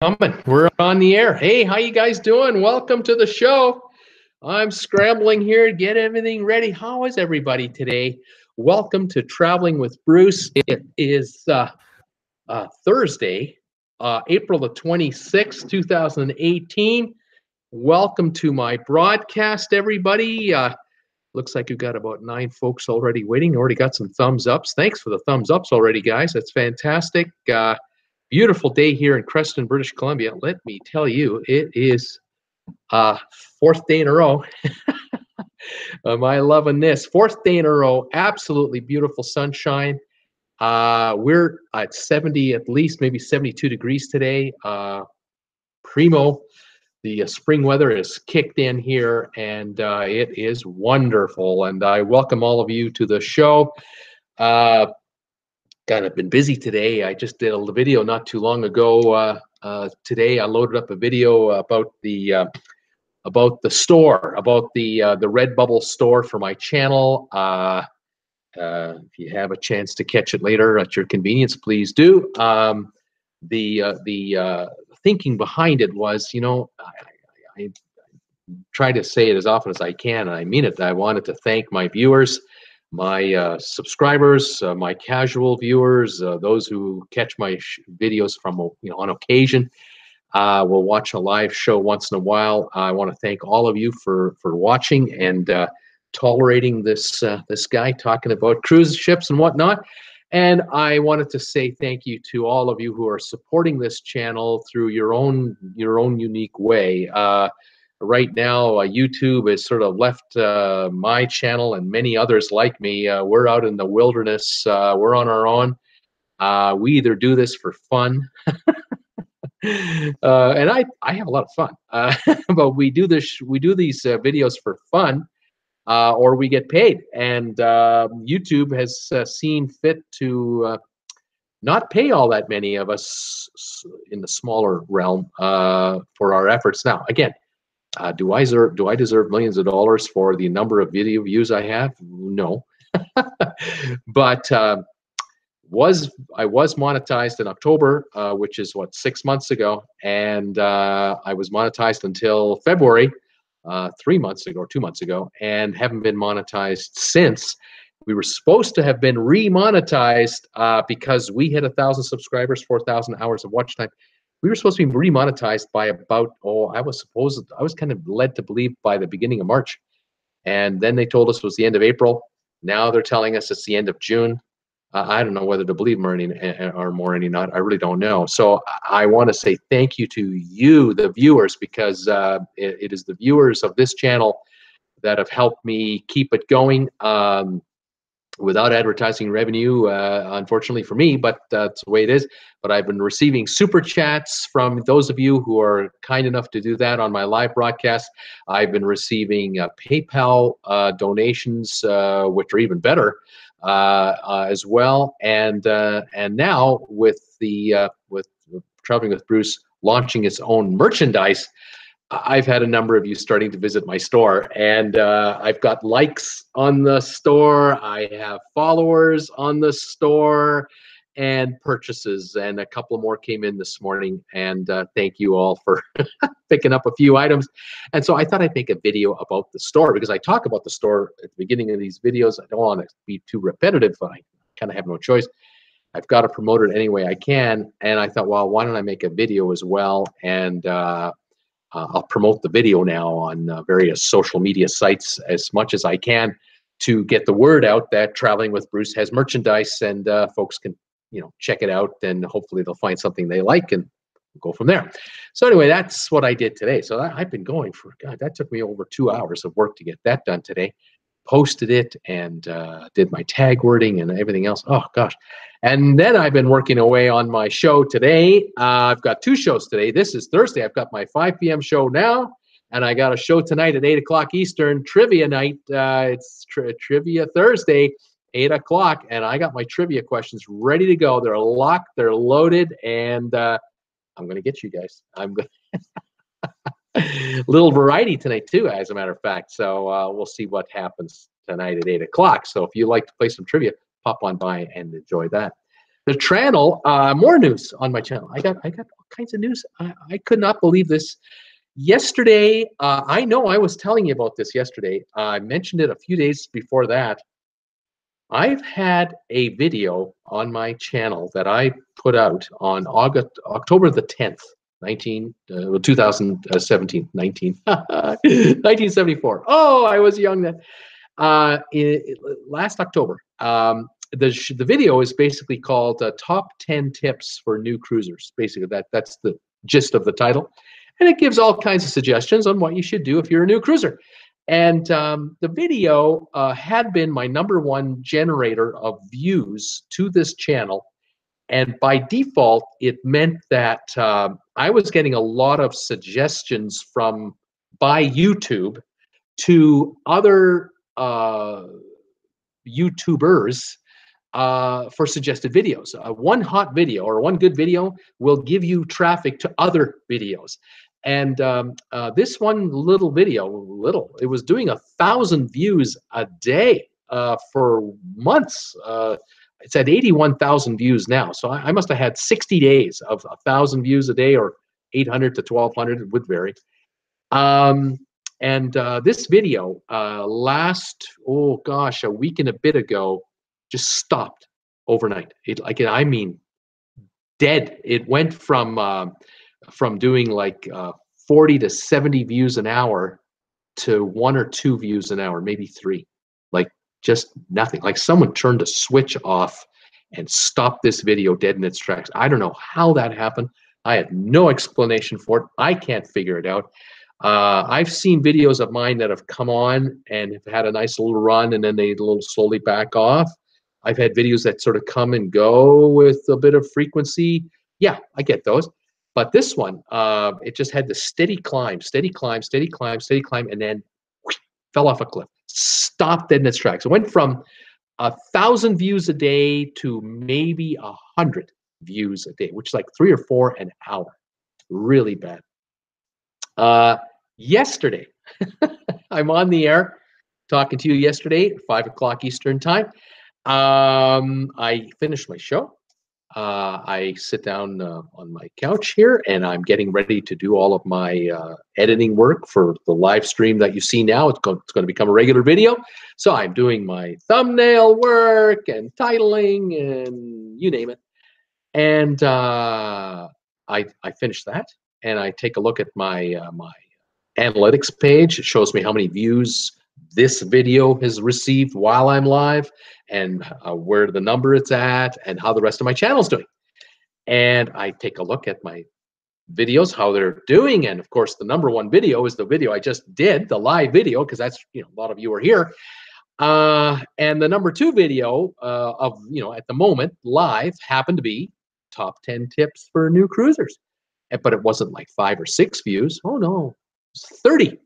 Coming. We're on the air. Hey, how you guys doing? Welcome to the show. I'm scrambling here to get everything ready. How is everybody today? Welcome to Traveling with Bruce. It is Thursday, April the 26th, 2018. Welcome to my broadcast, everybody. Looks like you've got about 9 folks already waiting. Already got some thumbs ups. Thanks for the thumbs ups already, guys. That's fantastic. Beautiful day here in Creston, British Columbia. Let me tell you, it is fourth day in a row. Am I loving this? Fourth day in a row. Absolutely beautiful sunshine. We're at 70, at least maybe 72 degrees today. Primo. The spring weather is kicked in here, and it is wonderful. And I welcome all of you to the show. God, I've been busy today. I just did a video not too long ago. Today, I loaded up a video about the store, about the Redbubble store for my channel. If you have a chance to catch it later at your convenience, please do. The thinking behind it was, you know, I try to say it as often as I can, and I mean it. I wanted to thank my viewers, my subscribers, my casual viewers, those who catch my videos from, on occasion, will watch a live show once in a while. I want to thank all of you for watching and tolerating this guy talking about cruise ships and whatnot. And I wanted to say thank you to all of you who are supporting this channel through your own unique way. Right now, YouTube has sort of left my channel and many others like me. We're out in the wilderness. We're on our own. We either do this for fun, and I have a lot of fun. But we do these videos for fun, or we get paid. And YouTube has seen fit to not pay all that many of us in the smaller realm for our efforts. Now, again. Do I deserve millions of dollars for the number of video views I have? No. But I was monetized in October, which is what, 6 months ago, and I was monetized until February, 3 months ago or 2 months ago, and haven't been monetized since. We were supposed to have been remonetized because we hit 1,000 subscribers, 4,000 hours of watch time. We were supposed to be remonetized by about, I was kind of led to believe by the beginning of March. And then they told us it was the end of April. Now they're telling us it's the end of June. I don't know whether to believe them or more or not. I really don't know. So I want to say thank you to you, the viewers, because it is the viewers of this channel that have helped me keep it going. Without advertising revenue, unfortunately for me, but that's the way it is. But I've been receiving super chats from those of you who are kind enough to do that on my live broadcast. I've been receiving PayPal donations, which are even better as well. And now with Traveling with Bruce launching its own merchandise, I've had a number of you starting to visit my store, and I've got likes on the store. I have followers on the store and purchases, and a couple more came in this morning, and thank you all for picking up a few items. And so I thought I'd make a video about the store, because I talk about the store at the beginning of these videos. I don't want to be too repetitive, but I kind of have no choice. I've got to promote it any way I can, and I thought, well, why don't I make a video as well? And I'll promote the video now on various social media sites as much as I can to get the word out that Traveling with Bruce has merchandise, and folks can, check it out, and hopefully they'll find something they like and go from there. So anyway, that's what I did today. So I've been going for, God, that took me over 2 hours of work to get that done today. Posted it and did my tag wording and everything else. Oh gosh. And then I've been working away on my show today. I've got 2 shows today. This is Thursday. I've got my 5 p.m. show now, and I got a show tonight at 8 o'clock Eastern, trivia night. It's Trivia Thursday, 8 o'clock, and I got my trivia questions ready to go. They're locked, they're loaded, and I'm going to get you guys. I'm going little variety tonight too, as a matter of fact. So we'll see what happens tonight at 8 o'clock. So if you like to play some trivia, pop on by and enjoy that. The channel, more news on my channel. I got all kinds of news. I could not believe this. Yesterday, I know I was telling you about this yesterday. I mentioned it a few days before that. I've had a video on my channel that I put out on October the 10th, 2017, 1974. Oh, I was young then. Last October. The video is basically called Top 10 Tips for New Cruisers. Basically, that's the gist of the title. And it gives all kinds of suggestions on what you should do if you're a new cruiser. And the video had been my #1 generator of views to this channel. And by default, it meant that I was getting a lot of suggestions by YouTube to other YouTubers for suggested videos. One hot video or one good video will give you traffic to other videos. And this one little video, it was doing 1,000 views a day for months. It's at 81,000 views now. So I must have had 60 days of 1,000 views a day, or 800 to 1,200, it would vary. This video a week and a bit ago, just stopped overnight. I mean, dead. It went from doing like 40 to 70 views an hour to 1 or 2 views an hour, maybe 3. Like just nothing. Like someone turned a switch off and stopped this video dead in its tracks. I don't know how that happened. I had no explanation for it. I can't figure it out. I've seen videos of mine that have come on and have had a nice little run, and then they slowly back off. I've had videos that sort of come and go with a bit of frequency. Yeah, I get those. But this one, it just had the steady climb, and then fell off a cliff, stopped dead in its tracks. It went from 1,000 views a day to maybe 100 views a day, which is like 3 or 4 an hour. Really bad. Yesterday, I'm on the air talking to you yesterday, 5 o'clock Eastern time. I finished my show. I sit down on my couch here, and I'm getting ready to do all of my editing work for the live stream that you see now. It's going to become a regular video. So I'm doing my thumbnail work and titling and you name it. And I finish that, and I take a look at my my analytics page. It shows me how many views this video has received while I'm live, and where the number it's at, and how the rest of my channel's doing. And I take a look at my videos, how they're doing, and of course the #1 video is the video I just did, the live video, because that's, a lot of you are here. And the #2 video of, at the moment live happened to be top 10 tips for new cruisers. But it wasn't like 5 or 6 views. Oh no, it's 30.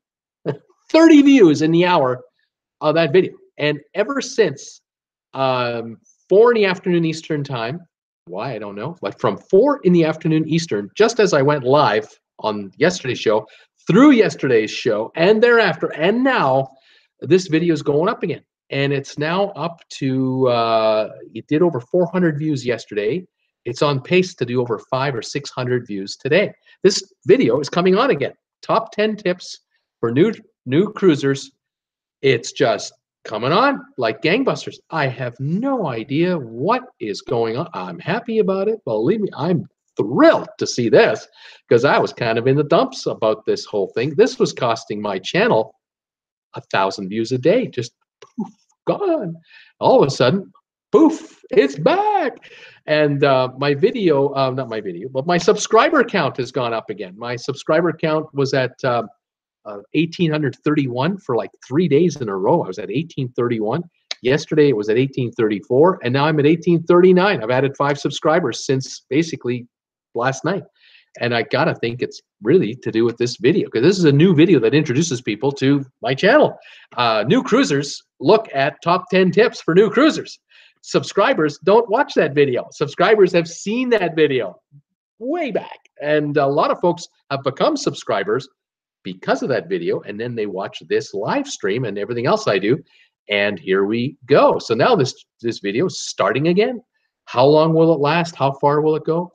30 views in the hour of that video. And ever since 4 in the afternoon Eastern time, why, I don't know, like from 4 in the afternoon Eastern, just as I went live on yesterday's show, through yesterday's show, and thereafter, and now, this video is going up again. And it's now up to, it did over 400 views yesterday. It's on pace to do over 500 or 600 views today. This video is coming on again. Top 10 tips for new cruisers. It's just coming on like gangbusters. I have no idea what is going on. I'm happy about it. Believe me, I'm thrilled to see this, because I was kind of in the dumps about this whole thing. This was costing my channel 1,000 views a day. Just poof, gone. All of a sudden, poof, it's back. And my video, not my video, but my subscriber count has gone up again. My subscriber count was at 1,831 for like 3 days in a row. I was at 1,831. Yesterday it was at 1,834, and now I'm at 1,839. I've added 5 subscribers since basically last night. And I gotta think it's really to do with this video, because this is a new video that introduces people to my channel. New cruisers look at top 10 tips for new cruisers. Subscribers don't watch that video. Subscribers have seen that video way back. And a lot of folks have become subscribers because of that video, and then they watch this live stream and everything else I do, and here we go. So now this video is starting again. How long will it last? How far will it go?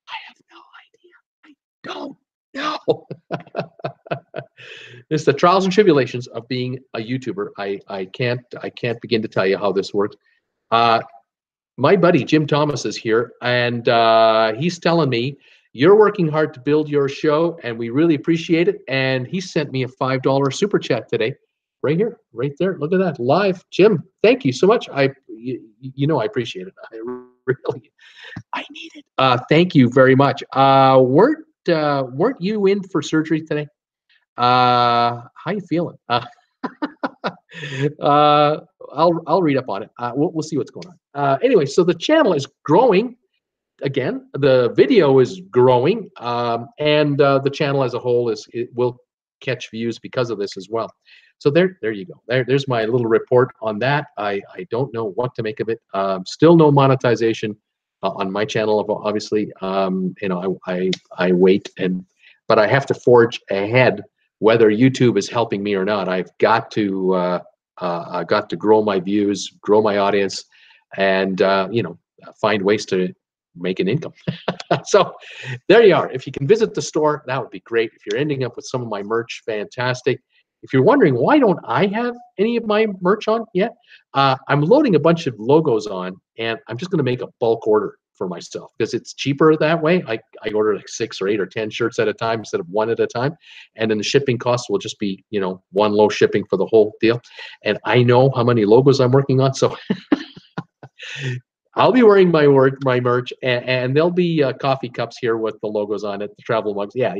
I have no idea. Don't. No. It's the trials and tribulations of being a YouTuber. I can't begin to tell you how this works. Uh, my buddy Jim Thomas is here, and he's telling me you're working hard to build your show, and we really appreciate it. And he sent me a $5 super chat today, right here, right there. Look at that, live. Jim, thank you so much. You know I appreciate it. I really, I need it. Thank you very much. Weren't you in for surgery today? How you feeling? I'll read up on it. We'll see what's going on. Anyway, so the channel is growing again. The video is growing, and the channel as a whole will catch views because of this as well. So there you go. There's my little report on that. I don't know what to make of it. Still no monetization on my channel, obviously. You know, I wait, but I have to forge ahead. Whether YouTube is helping me or not, I've got to grow my views, grow my audience, and you know, find ways to make an income. So there you are. If you can visit the store, that would be great. If you're ending up with some of my merch, fantastic. If you're wondering why don't I have any of my merch on yet, I'm loading a bunch of logos on, and I'm just going to make a bulk order for myself because it's cheaper that way. I order like 6 or 8 or 10 shirts at a time instead of 1 at a time, and then the shipping costs will just be, you know, one low shipping for the whole deal. And I know how many logos I'm working on, so I'll be wearing my merch, and there'll be coffee cups here with the logos on it, the travel mugs. Yeah.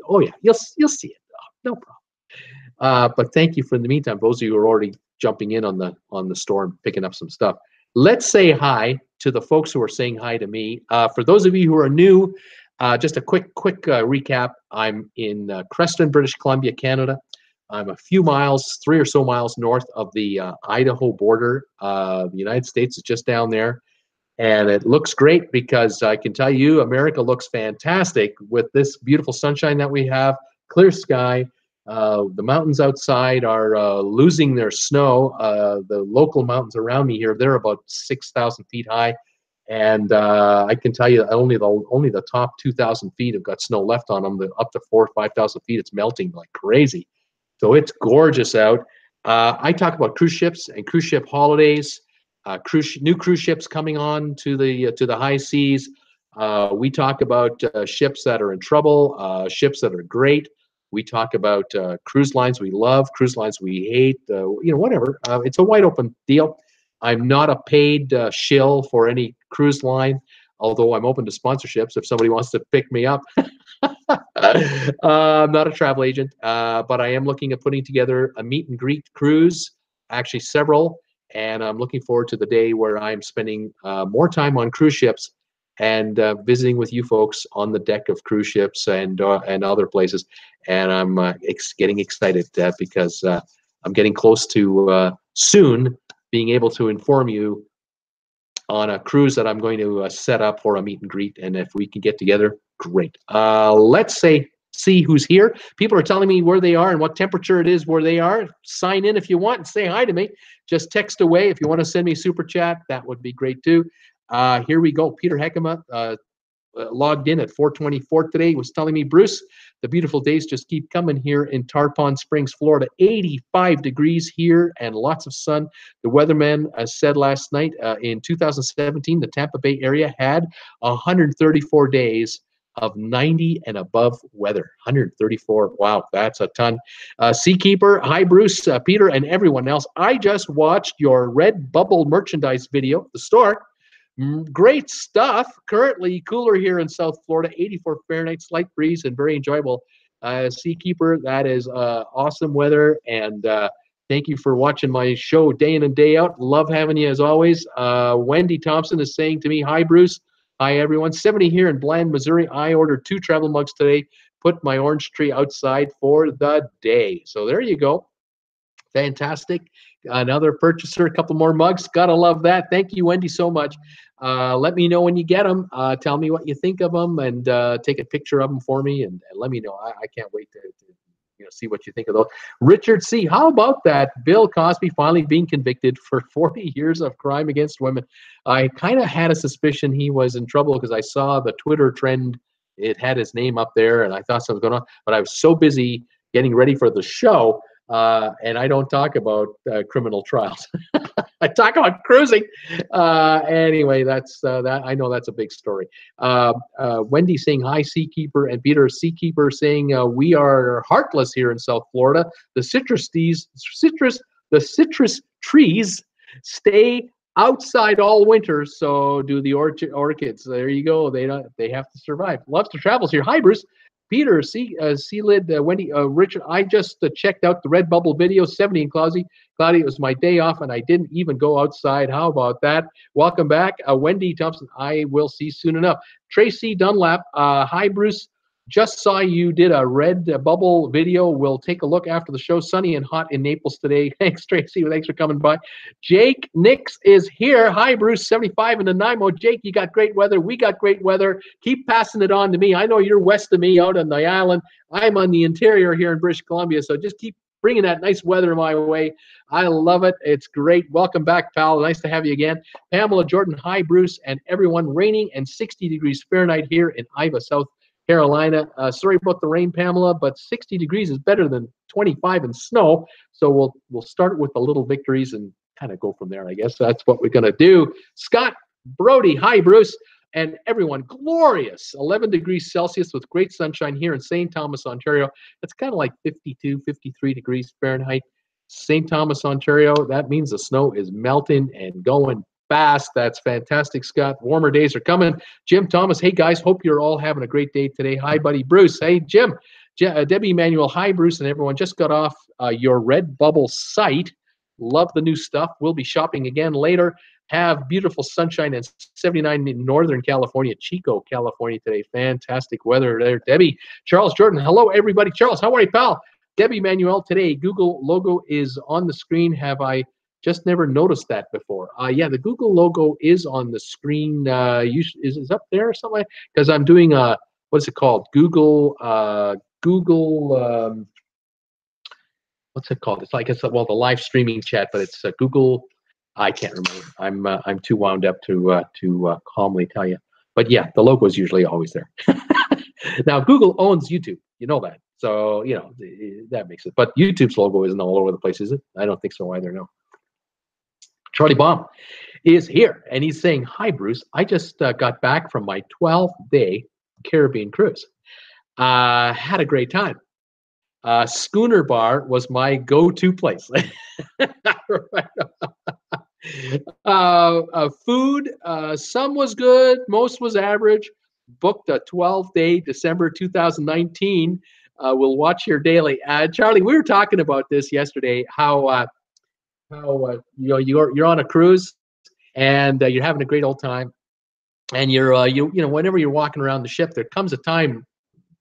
Oh yeah, you'll see it. No problem. But thank you for the meantime, those of you who are already jumping in on the store and picking up some stuff. Let's say hi to the folks who are saying hi to me. For those of you who are new, just a quick recap. I'm in Creston, British Columbia, Canada. I'm a few miles, 3 or so miles north of the Idaho border. The United States is just down there. And it looks great because I can tell you America looks fantastic with this beautiful sunshine that we have, clear sky. The mountains outside are losing their snow. The local mountains around me here, they're about 6,000 feet high. And I can tell you only the top 2,000 feet have got snow left on them. Up to 4,000 or 5,000 feet, it's melting like crazy. So it's gorgeous out. I talk about cruise ships and cruise ship holidays. New cruise ships coming on to the high seas. We talk about ships that are in trouble, ships that are great. We talk about cruise lines we love, cruise lines we hate, you know, whatever. It's a wide open deal. I'm not a paid shill for any cruise line, although I'm open to sponsorships if somebody wants to pick me up. I'm not a travel agent, but I am looking at putting together a meet and greet cruise, actually several. And I'm looking forward to the day where I'm spending more time on cruise ships and visiting with you folks on the deck of cruise ships and other places. And I'm getting excited because I'm getting close to soon being able to inform you on a cruise that I'm going to set up for a meet and greet. And if we can get together, great. Let's see who's here. People are telling me where they are and what temperature it is where they are. Sign in if you want and say hi to me. Just text away. If you want to send me a super chat, that would be great too. Here we go. Peter Heckema logged in at 4:24 today. He was telling me, Bruce, the beautiful days just keep coming here in Tarpon Springs, Florida. 85 degrees here and lots of sun. The weatherman said last night in 2017, the Tampa Bay area had 134 days of 90 and above weather. 134. Wow, that's a ton. Seakeeper, hi Bruce, Peter, and everyone else. I just watched your Redbubble merchandise video, the store. Great stuff. Currently cooler here in South Florida, 84 Fahrenheit, slight breeze, and very enjoyable. Seakeeper, that is awesome weather, and thank you for watching my show day in and day out. Love having you as always. Wendy Thompson is saying to me, hi Bruce. Hi everyone. 70 here in Bland, Missouri. I ordered 2 travel mugs today. Put my orange tree outside for the day. So there you go. Fantastic. Another purchaser, a couple more mugs. Gotta love that. Thank you, Wendy, so much. Let me know when you get them. Tell me what you think of them, and take a picture of them for me, and let me know. I can't wait to see what you think of those. Richard C., how about that? Bill Cosby finally being convicted for 40 years of crime against women. I kind of had a suspicion he was in trouble because I saw the Twitter trend it had his name up there, and I thought something was going on, but I was so busy getting ready for the show, and I don't talk about criminal trials. I talk about cruising. Anyway, that's that. I know that's a big story. Wendy saying hi, Seakeeper, and Peter Seakeeper saying we are heartless here in South Florida. The citrus trees stay outside all winter. So do the orchids. There you go. They have to survive. Lobster travels here. Hi, Bruce. Peter, Sealid, Wendy, Richard, I just checked out the Redbubble video, 70 and Claudia, it was my day off, and I didn't even go outside. How about that? Welcome back. Wendy Thompson, I will see soon enough. Tracy Dunlap, hi, Bruce. Just saw you did a Redbubble video. We'll take a look after the show. Sunny and hot in Naples today. Thanks, Tracy. Thanks for coming by. Jake Nix is here. Hi, Bruce. 75 in Nanaimo. Jake, you got great weather. We got great weather. Keep passing it on to me. I know you're west of me out on the island. I'm on the interior here in British Columbia, so just keep bringing that nice weather my way. I love it. It's great. Welcome back, pal. Nice to have you again. Pamela Jordan, hi, Bruce, and everyone. Raining and 60 degrees Fahrenheit here in Iva, South Carolina. Sorry about the rain, Pamela, but 60 degrees is better than 25 and snow. So we'll start with the little victories and kind of go from there, I guess. That's what we're going to do. Scott Brody, hi, Bruce, and everyone. Glorious 11 degrees Celsius with great sunshine here in St. Thomas, Ontario. It's kind of like 52, 53 degrees Fahrenheit. St. Thomas, Ontario, that means the snow is melting and going fast. That's fantastic, Scott. Warmer days are coming. Jim Thomas, hey guys, hope you're all having a great day today. Hi, buddy. Bruce, hey, Jim. Debbie Emanuel, hi, Bruce, and everyone. Just got off your Redbubble site. Love the new stuff. We'll be shopping again later. Have beautiful sunshine and 79 in Northern California, Chico, California today. Fantastic weather there. Debbie, Charles Jordan, hello, everybody. Charles, how are you, pal? Debbie Emanuel, today, Google logo is on the screen. Have I just never noticed that before? Yeah, the Google logo is on the screen. Is it up there or something? Because I'm doing what's it called? Google. What's it called? It's like the live streaming chat, but it's Google. I can't remember. I'm too wound up to calmly tell you. But yeah, the logo is usually always there. Now Google owns YouTube. You know that, so you know that makes it. But YouTube's logo isn't all over the place, is it? I don't think so either. No. Charlie Baum is here, and he's saying, hi, Bruce. I just got back from my 12-day Caribbean cruise. Had a great time. Schooner Bar was my go-to place. Food, some was good, most was average. Booked a 12-day December 2019. We'll watch here daily. Charlie, we were talking about this yesterday. How you're on a cruise and you're having a great old time, and you're whenever you're walking around the ship, there comes a time,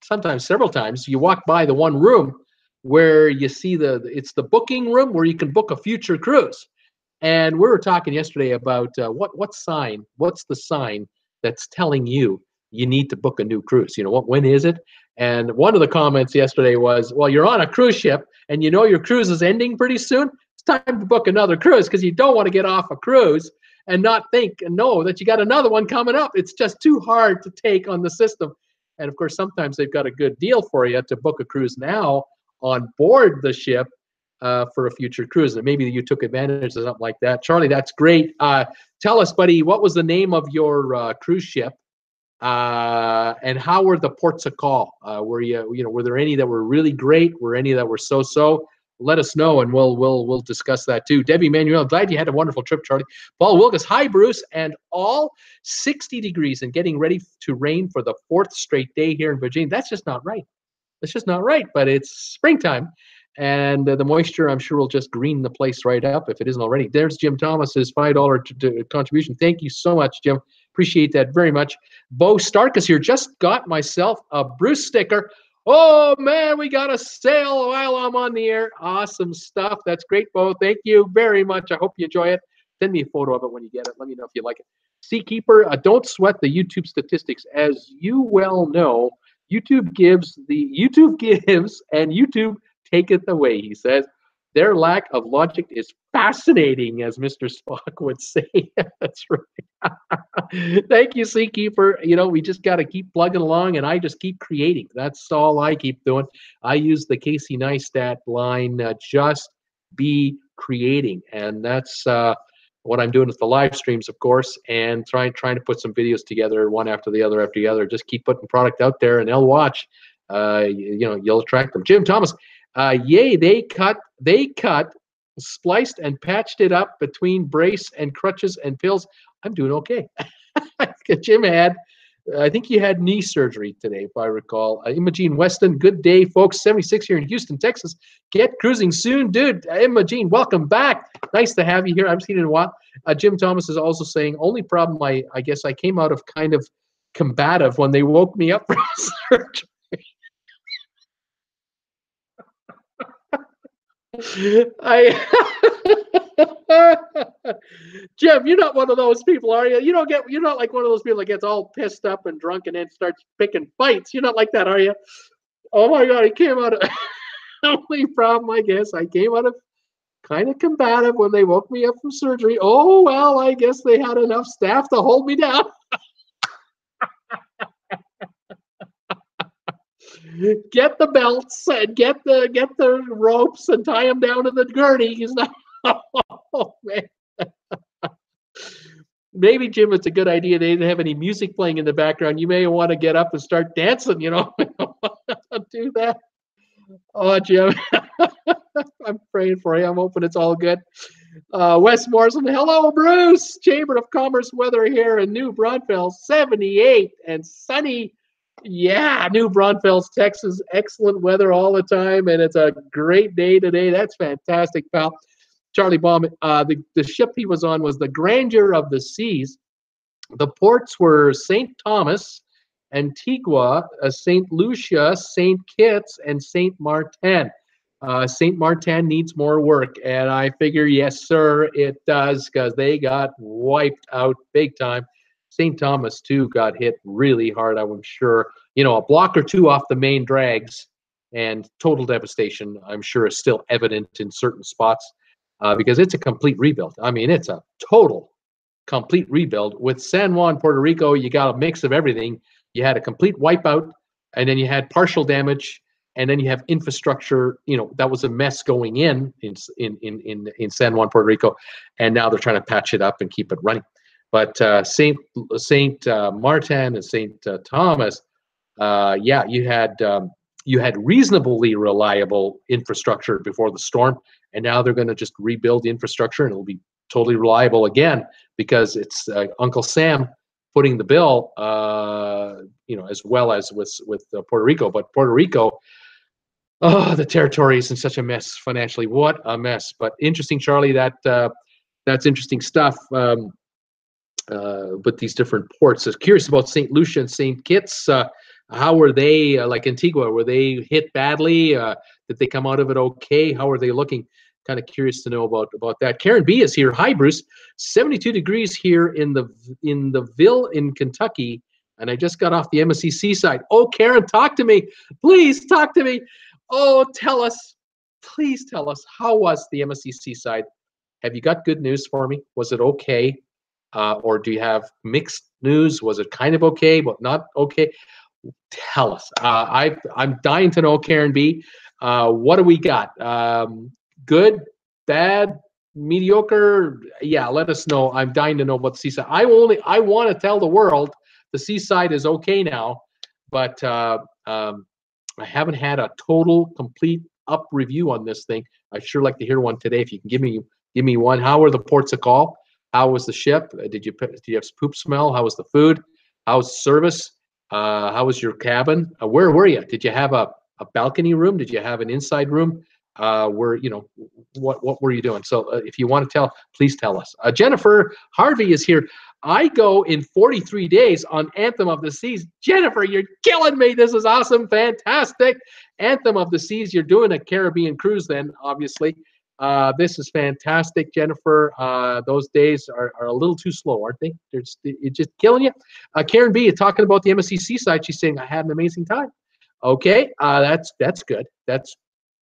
sometimes several times, you walk by the one room where you see it's the booking room where you can book a future cruise. And we were talking yesterday about what's the sign that's telling you need to book a new cruise? When is it? And one of the comments yesterday was, well, you're on a cruise ship and your cruise is ending pretty soon. It's time to book another cruise, because you don't want to get off a cruise and not think and know that you got another one coming up. It's just too hard to take on the system. And of course, sometimes they've got a good deal for you to book a cruise now on board the ship for a future cruise. And maybe you took advantage of something like that. Charlie, that's great. Tell us, buddy, what was the name of your cruise ship? And how were the ports of call? Were there any that were really great? Were any that were so-so? Let us know, and we'll discuss that too. Debbie Manuel, glad you had a wonderful trip, Charlie. Paul Wilkes, hi, Bruce, and all. 60 degrees and getting ready to rain for the 4th straight day here in Virginia. That's just not right. That's just not right, but it's springtime, and the moisture, I'm sure, will just green the place right up if it isn't already. There's Jim Thomas's $5 contribution. Thank you so much, Jim. Appreciate that very much. Bo Stark is here. Just got myself a Bruce sticker. Oh, man, we got a sale while I'm on the air. Awesome stuff. That's great, Bo. Thank you very much. I hope you enjoy it. Send me a photo of it when you get it. Let me know if you like it. Seakeeper, don't sweat the YouTube statistics. As you well know, YouTube gives and YouTube taketh away, he says. Their lack of logic is fascinating, as Mr. Spock would say. That's right. Thank you, Seakeeper. You know, we just got to keep plugging along, and I just keep creating. That's all I keep doing. I use the Casey Neistat line, just be creating, and that's what I'm doing with the live streams, of course, and trying to put some videos together, one after the other. Just keep putting product out there, and they'll watch. You know, you'll attract them. Jim Thomas, yay! They cut, spliced, and patched it up between brace and crutches and pills. I'm doing okay. Jim had, I think you had knee surgery today, if I recall. Imogene Weston, good day, folks. 76 here in Houston, Texas. Get cruising soon, dude. Imogene, welcome back. Nice to have you here. I haven't seen you in a while. Jim Thomas is also saying, only problem, I guess I came out of kind of combative when they woke me up from surgery. Jim, you're not one of those people, are you? You're not like one of those people that gets all pissed up and drunk and then starts picking fights. You're not like that, are you? Oh my God, he came out of only problem, I guess, I came out of kind of combative when they woke me up from surgery. Oh well, I guess they had enough staff to hold me down. Get the belts and get the ropes and tie them down to the gurney. He's not. Oh man. Maybe, Jim, it's a good idea. They didn't have any music playing in the background. You may want to get up and start dancing. You know, do that. Oh, Jim, I'm praying for you. I'm hoping it's all good. Wes Morrison, hello, Bruce. Chamber of Commerce weather here in New Braunfels, 78 and sunny. Yeah, New Braunfels, Texas. Excellent weather all the time, and it's a great day today. That's fantastic, pal. Charlie Baum, the ship he was on was the Grandeur of the Seas. The ports were St. Thomas, Antigua, St. Lucia, St. Kitts, and St. Martin. St. Martin needs more work, and I figure, yes, sir, it does, because they got wiped out big time. St. Thomas, too, got hit really hard, I'm sure. You know, a block or two off the main drags, and total devastation, I'm sure, is still evident in certain spots, because it's a complete rebuild. I mean, it's a total, complete rebuild. With San Juan, Puerto Rico, you got a mix of everything. You had a complete wipeout, and then you had partial damage, and then you have infrastructure. You know, that was a mess going in San Juan, Puerto Rico, and now they're trying to patch it up and keep it running. But Saint Martin and Saint Thomas, yeah, you had reasonably reliable infrastructure before the storm, and now they're going to just rebuild the infrastructure, and it'll be totally reliable again, because it's Uncle Sam footing the bill, you know, as well as with Puerto Rico. But Puerto Rico, oh, the territory is in such a mess financially. What a mess! But interesting, Charlie. That's interesting stuff. But these different ports. I was curious about St. Lucia and St. Kitts. How were they, like Antigua? Were they hit badly? Did they come out of it okay? How are they looking? Kind of curious to know about that. Karen B is here. Hi, Bruce. 72 degrees here in the Ville in Kentucky, and I just got off the MSC Seaside. Oh, Karen, talk to me. Please talk to me. Oh, tell us. Please tell us. How was the MSC Seaside? Have you got good news for me? Was it okay? Or do you have mixed news? Was it kind of okay, but not okay? Tell us. I'm dying to know, Karen B. What do we got? Good, bad, mediocre? Yeah, let us know. I'm dying to know about the Seaside. I want to tell the world the Seaside is okay now, but I haven't had a total, complete up review on this thing. I'd sure like to hear one today. If you can give me one. How were the ports of call? How was the ship? Did you have poop smell? How was the food? How was the service? How was your cabin? Where were you? Did you have a balcony room? Did you have an inside room? What were you doing? So if you want to tell, please tell us. Jennifer Harvey is here. I go in 43 days on Anthem of the Seas. Jennifer, you're killing me. This is awesome. Fantastic. Anthem of the Seas. You're doing a Caribbean cruise then, obviously. This is fantastic, Jennifer. Those days are a little too slow, aren't they? It's just killing you. Karen B is talking about the MSC Seaside. She's saying, I had an amazing time. Okay, that's good. That's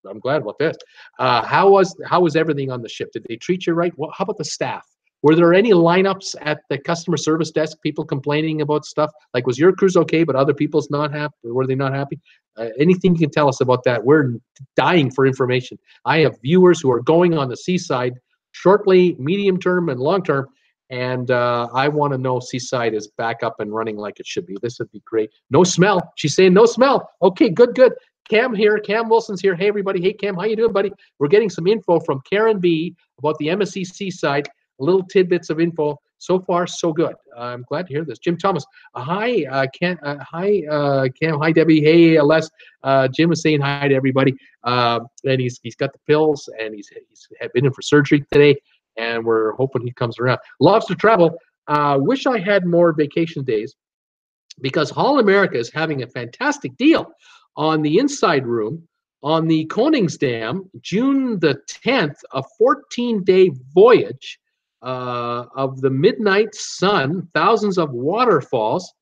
I'm glad about this. How was everything on the ship? Did they treat you right? How about the staff? Were there any lineups at the customer service desk? People complaining about stuff? Like, was your cruise okay, but other people's not happy? Were they not happy? Anything you can tell us about that? We're dying for information. I have viewers who are going on the Seaside shortly, medium term, and long term. And I want to know Seaside is back up and running like it should be. This would be great. No smell. She's saying no smell. Okay, good, good. Cam here. Cam Wilson's here. Hey, everybody. Hey, Cam. How you doing, buddy? We're getting some info from Karen B about the MSC Seaside. Little tidbits of info. So far, so good. I'm glad to hear this. Jim Thomas. Hi, Ken. Hi, Cam. Hi, Debbie. Hey, Les. Jim is saying hi to everybody. And he's got the pills, and he's been in for surgery today, and we're hoping he comes around. Loves to travel. Wish I had more vacation days, because Hall America is having a fantastic deal on the inside room on the Koningsdam, June the 10th, a 14-day voyage of the midnight sun, thousands of waterfalls.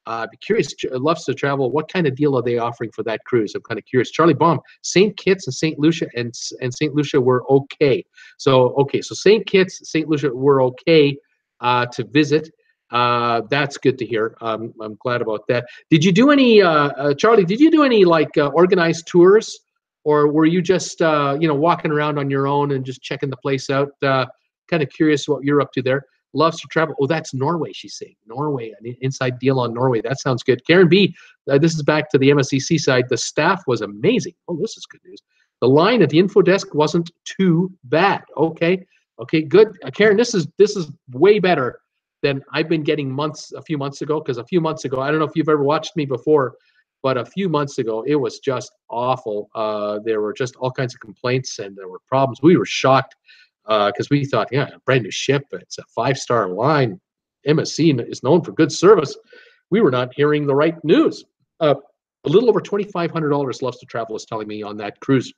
I'd be curious, loves to travel. What kind of deal are they offering for that cruise? I'm kind of curious. Charlie Baum, St. Kitts and St. Lucia and St. Lucia were okay. So St. Kitts, St. Lucia were okay to visit. That's good to hear. I'm glad about that. Did you do any, Charlie, did you do any like organized tours, or were you just, walking around on your own and just checking the place out? Kind of curious what you're up to there. Loves to travel. Oh, that's Norway, she's saying. Norway, an inside deal on Norway. That sounds good. Karen B, this is back to the MSC Seaside. The staff was amazing. Oh, this is good news. The line at the info desk wasn't too bad. Okay, good. Karen, this is way better than I've been getting a few months ago. Because a few months ago, I don't know if you've ever watched me before, but a few months ago, it was just awful. There were just all kinds of complaints, and there were problems. We were shocked because we thought, yeah, a brand new ship. It's a 5-star line. MSC is known for good service. We were not hearing the right news. A little over $2,500 Loves to Travel is telling me on that cruise.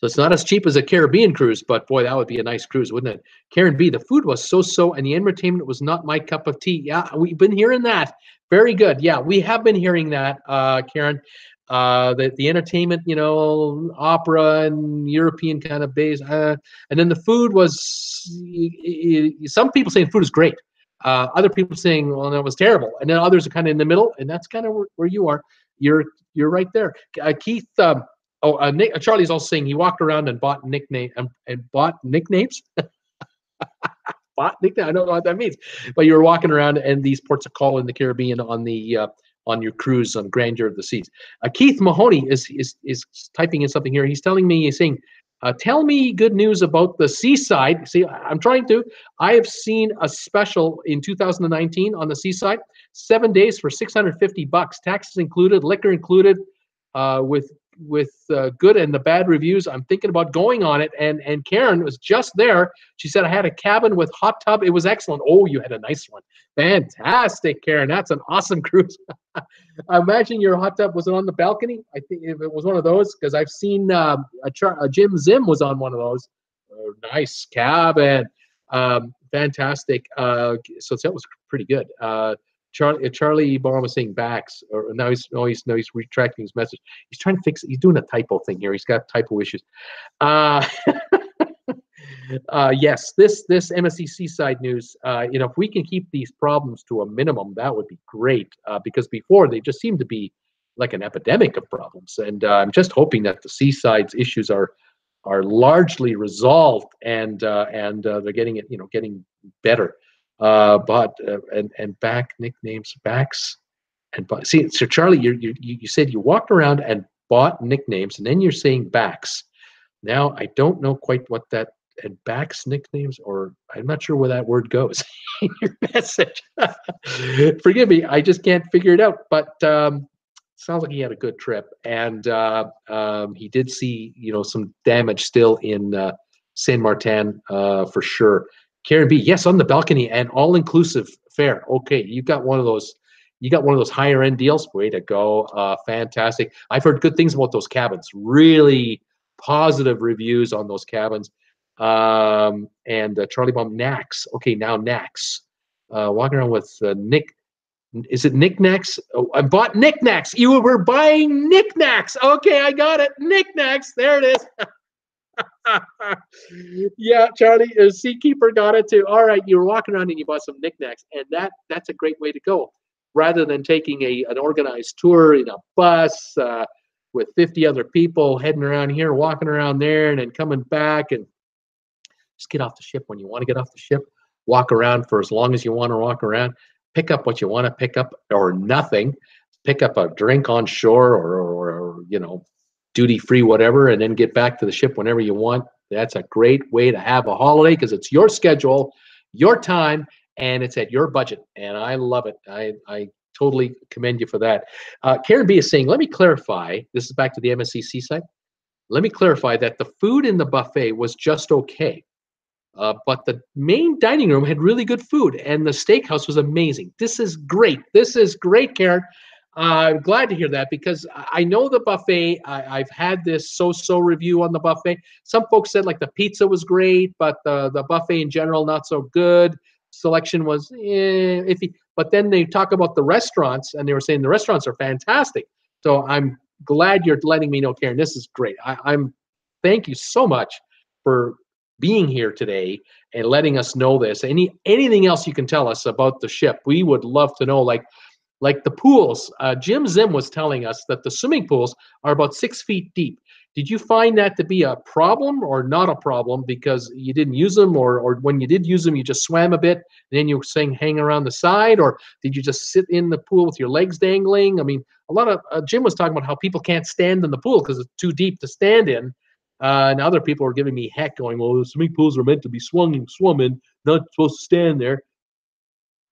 So it's not as cheap as a Caribbean cruise, but boy, that would be a nice cruise, wouldn't it? Karen B, the food was so-so, and the entertainment was not my cup of tea. Yeah, we've been hearing that. Very good. Yeah, we have been hearing that, Karen. The entertainment, opera and European kind of base. And then the food was, some people saying food is great. Other people saying, well, that was terrible. And then others are kind of in the middle, and that's kind of where you are. You're right there. Keith, Charlie's also saying he walked around and bought nicknames. Bought nicknames? Bought nickname? I don't know what that means. But you were walking around in these ports of call in the Caribbean on your cruise on Grandeur of the Seas. Keith Mahoney is typing in something here. He's telling me, he's saying, tell me good news about the Seaside. See, I'm trying to. I have seen a special in 2019 on the Seaside, 7 days for $650, taxes included, liquor included, with good and the bad reviews. I'm thinking about going on it. And Karen was just there. She said, I had a cabin with hot tub. It was excellent. Oh, you had a nice one. Fantastic, Karen. That's an awesome cruise. I imagine your hot tub, was it on the balcony? I think if it was one of those, because I've seen Jim Zim was on one of those. Nice cabin. Fantastic. So that was pretty good. Charlie Baum was saying backs, or now he's retracting his message. He's trying to fix it. He's doing a typo thing here. He's got typo issues. Yes, this MSC Seaside news. If we can keep these problems to a minimum, that would be great. Because before they just seemed to be like an epidemic of problems, and I'm just hoping that the Seaside's issues are largely resolved, and they're getting better. And back nicknames, backs, and see. So Charlie, you said you walked around and bought nicknames, and then you're saying backs. Now I don't know quite what that, and backs nicknames, or I'm not sure where that word goes in your message. Forgive me, I just can't figure it out. But sounds like he had a good trip, and he did see some damage still in Saint Martin for sure. Karen B, yes, on the balcony and all-inclusive fare. Okay, you got one of those higher end deals. Way to go. Fantastic. I've heard good things about those cabins. Really positive reviews on those cabins. And Charlie Baum, Nax. Okay, now Nax. Walking around with Nick Is it knickknacks? Oh, I bought knickknacks. You were buying knickknacks. Okay, I got it. Knickknacks. There it is. Yeah, Charlie, Seakeeper got it too. All right, you were walking around and you bought some knickknacks, and that's a great way to go. Rather than taking an organized tour in a bus with 50 other people heading around here, walking around there, and then coming back, and just get off the ship when you want to get off the ship. Walk around for as long as you want to walk around. Pick up what you want to pick up, or nothing. Pick up a drink on shore, or duty free, whatever, and then get back to the ship whenever you want. That's a great way to have a holiday because it's your schedule, your time, and it's at your budget. And I love it. I totally commend you for that. Karen B is saying, let me clarify. This is back to the MSC Seaside. Let me clarify that the food in the buffet was just okay. But the main dining room had really good food, and the steakhouse was amazing. This is great. This is great, Karen. I'm glad to hear that because I know the buffet. I've had this so-so review on the buffet. Some folks said like the pizza was great, but the buffet in general not so good. Selection was iffy. But then they talk about the restaurants, and they were saying the restaurants are fantastic. So I'm glad you're letting me know, Karen. This is great. I'm thank you so much for being here today and letting us know this. Anything else you can tell us about the ship? We would love to know. Like the pools, Jim Zim was telling us that the swimming pools are about 6 feet deep. Did you find that to be a problem or not a problem because you didn't use them, or when you did use them, you just swam a bit and then you were saying hang around the side, or did you just sit in the pool with your legs dangling? I mean, a lot of Jim was talking about how people can't stand in the pool because it's too deep to stand in. And other people were giving me heck, going, well, the swimming pools are meant to be swum in, not supposed to stand there.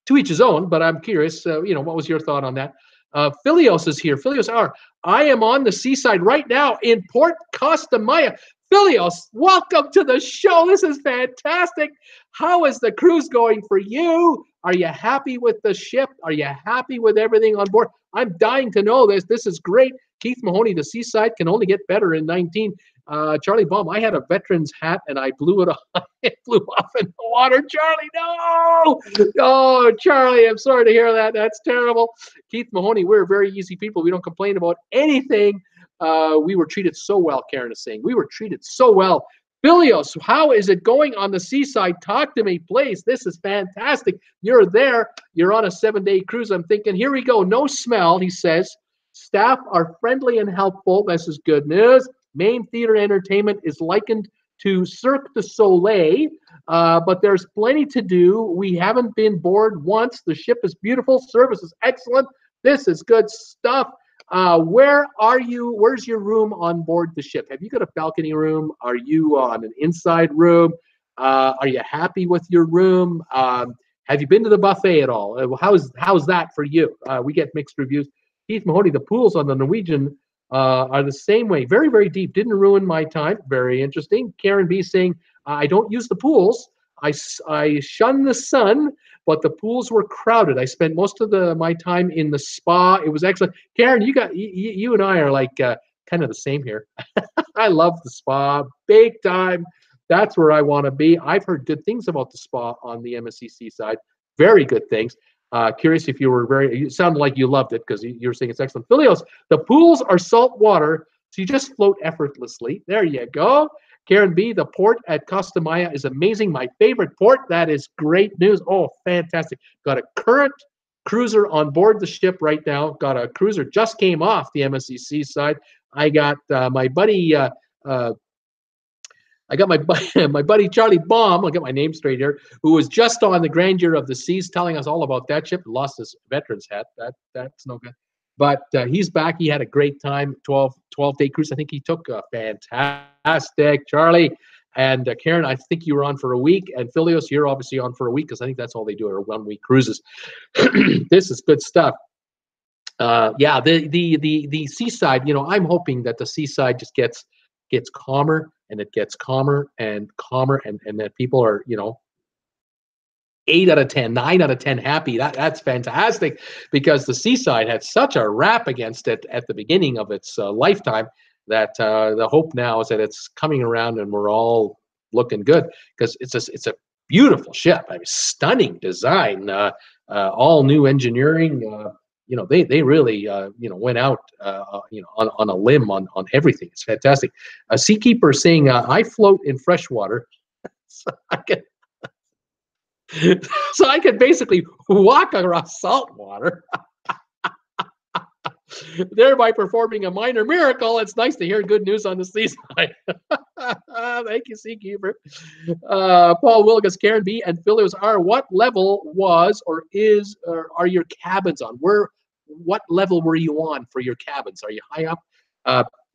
To each his own, but I'm curious, what was your thought on that? Philios is here. Philios R. I am on the seaside right now in Port Costa Maya. Philios, welcome to the show. This is fantastic. How is the cruise going for you? Are you happy with the ship? Are you happy with everything on board? I'm dying to know this. This is great. Keith Mahoney, the seaside can only get better in 19. Charlie Baum, I had a veteran's hat and I blew it off. It flew off in the water. Charlie, no! Oh, Charlie, I'm sorry to hear that. That's terrible. Keith Mahoney, we're very easy people. We don't complain about anything. We were treated so well, Karen is saying. We were treated so well. Philios, how is it going on the seaside? Talk to me, please. This is fantastic. You're there. You're on a 7-day cruise. I'm thinking, here we go. No smell, he says. Staff are friendly and helpful. This is good news. Main theater entertainment is likened to Cirque du Soleil, but there's plenty to do. We haven't been bored once. The ship is beautiful. Service is excellent. This is good stuff. Where are you? Where's your room on board the ship? Have you got a balcony room? Are you on an inside room? Are you happy with your room? Have you been to the buffet at all? How's that for you? We get mixed reviews. Keith Mahoney, the pools on the Norwegian are the same way. Very, very deep. Didn't ruin my time. Very interesting. Karen B saying, I don't use the pools. I shun the sun, but the pools were crowded. I spent most of my time in the spa. It was excellent. Karen, you and I are like kind of the same here. I love the spa big time. That's where I want to be. I've heard good things about the spa on the MSC Seaside. Very good things. Curious if you sounded like you loved it because you were saying it's excellent. Philios, the pools are salt water, so you just float effortlessly. There you go. Karen B, the port at Costa Maya is amazing. My favorite port. That is great news. Oh, fantastic. Got a current cruiser on board the ship right now. Got a cruiser just came off the MSC Seaside. I got my buddy my buddy Charlie Baum, I'll get my name straight here, who was just on the Grandeur of the Seas telling us all about that ship. Lost his veteran's hat. That's no good. But he's back. He had a great time. 12-day cruise. I think he took a fantastic, Charlie. And Karen, I think you were on for a week. And Philios, you're obviously on for a week because I think that's all they do are 1-week cruises. This is good stuff. Yeah, the seaside, I'm hoping that the seaside just gets calmer, and it gets calmer and calmer, and that people are 8 out of 10, 9 out of 10 happy. That's fantastic because the seaside had such a rap against it at the beginning of its lifetime that the hope now is that it's coming around and we're all looking good because it's a beautiful ship. I mean, stunning design. all new engineering. You know, they really you know, went out you know, on a limb on everything. It's fantastic. A seakeeper saying, I float in fresh water, so I can so I can basically walk across salt water, thereby performing a minor miracle. It's nice to hear good news on the seaside. Thank you, Seakeeper. Paul Wilgus, Karen B, and Philios R. What level was or is or are your cabins on? What level were you on for your cabins? Are you high up?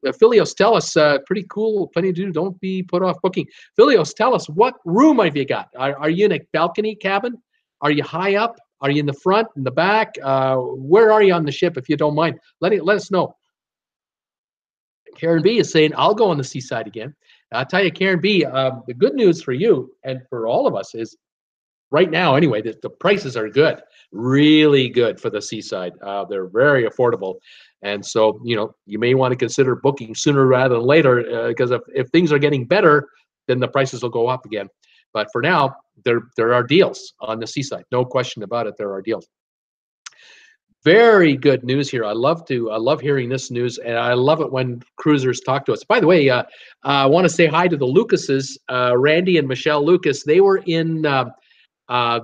Philios, tell us. Pretty cool. Plenty to do. Don't be put off booking. Philios, tell us, what room have you got? Are you in a balcony cabin? Are you high up? Are you in the front, in the back? Where are you on the ship, if you don't mind? Let us know. Karen B is saying, I'll go on the seaside again. I'll tell you, Karen B, the good news for you and for all of us is, right now anyway, the prices are good, really good for the seaside. They're very affordable. And so, you know, you may want to consider booking sooner rather than later, because if things are getting better, then the prices will go up again. But for now, there are deals on the seaside. No question about it, there are deals. Very good news here. I love hearing this news, and I love it when cruisers talk to us. By the way, I want to say hi to the Lucases, Randy and Michelle Lucas. They were in I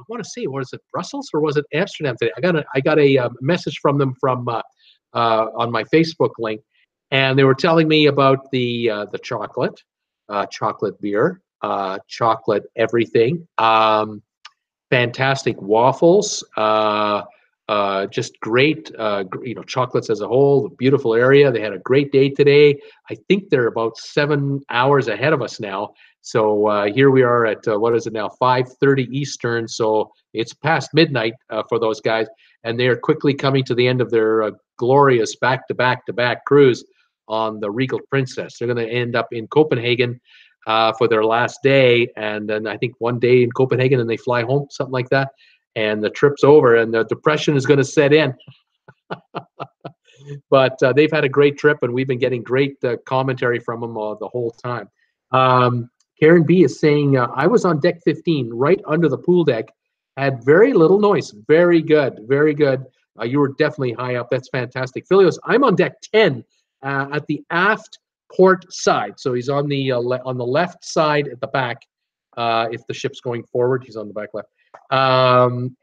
want to say, was it Brussels or was it Amsterdam today? I got a message from them from on my Facebook link, and they were telling me about the chocolate, chocolate beer, chocolate everything. Fantastic waffles, just great, you know, chocolates as a whole. Beautiful area. They had a great day today. I think they're about 7 hours ahead of us now. So here we are at what is it now? 5:30 Eastern. So it's past midnight for those guys, and they are quickly coming to the end of their glorious back-to-back cruise on the Regal Princess. They're going to end up in Copenhagen for their last day, and then I think one day in Copenhagen, and they fly home, something like that. And the trip's over, and the depression is going to set in. But they've had a great trip, and we've been getting great commentary from them the whole time. Karen B is saying, I was on deck 15, right under the pool deck, had very little noise. Very good, very good. You were definitely high up. That's fantastic. Philios, I'm on deck 10 at the aft port side. So he's on the left side at the back. If the ship's going forward, he's on the back left. I've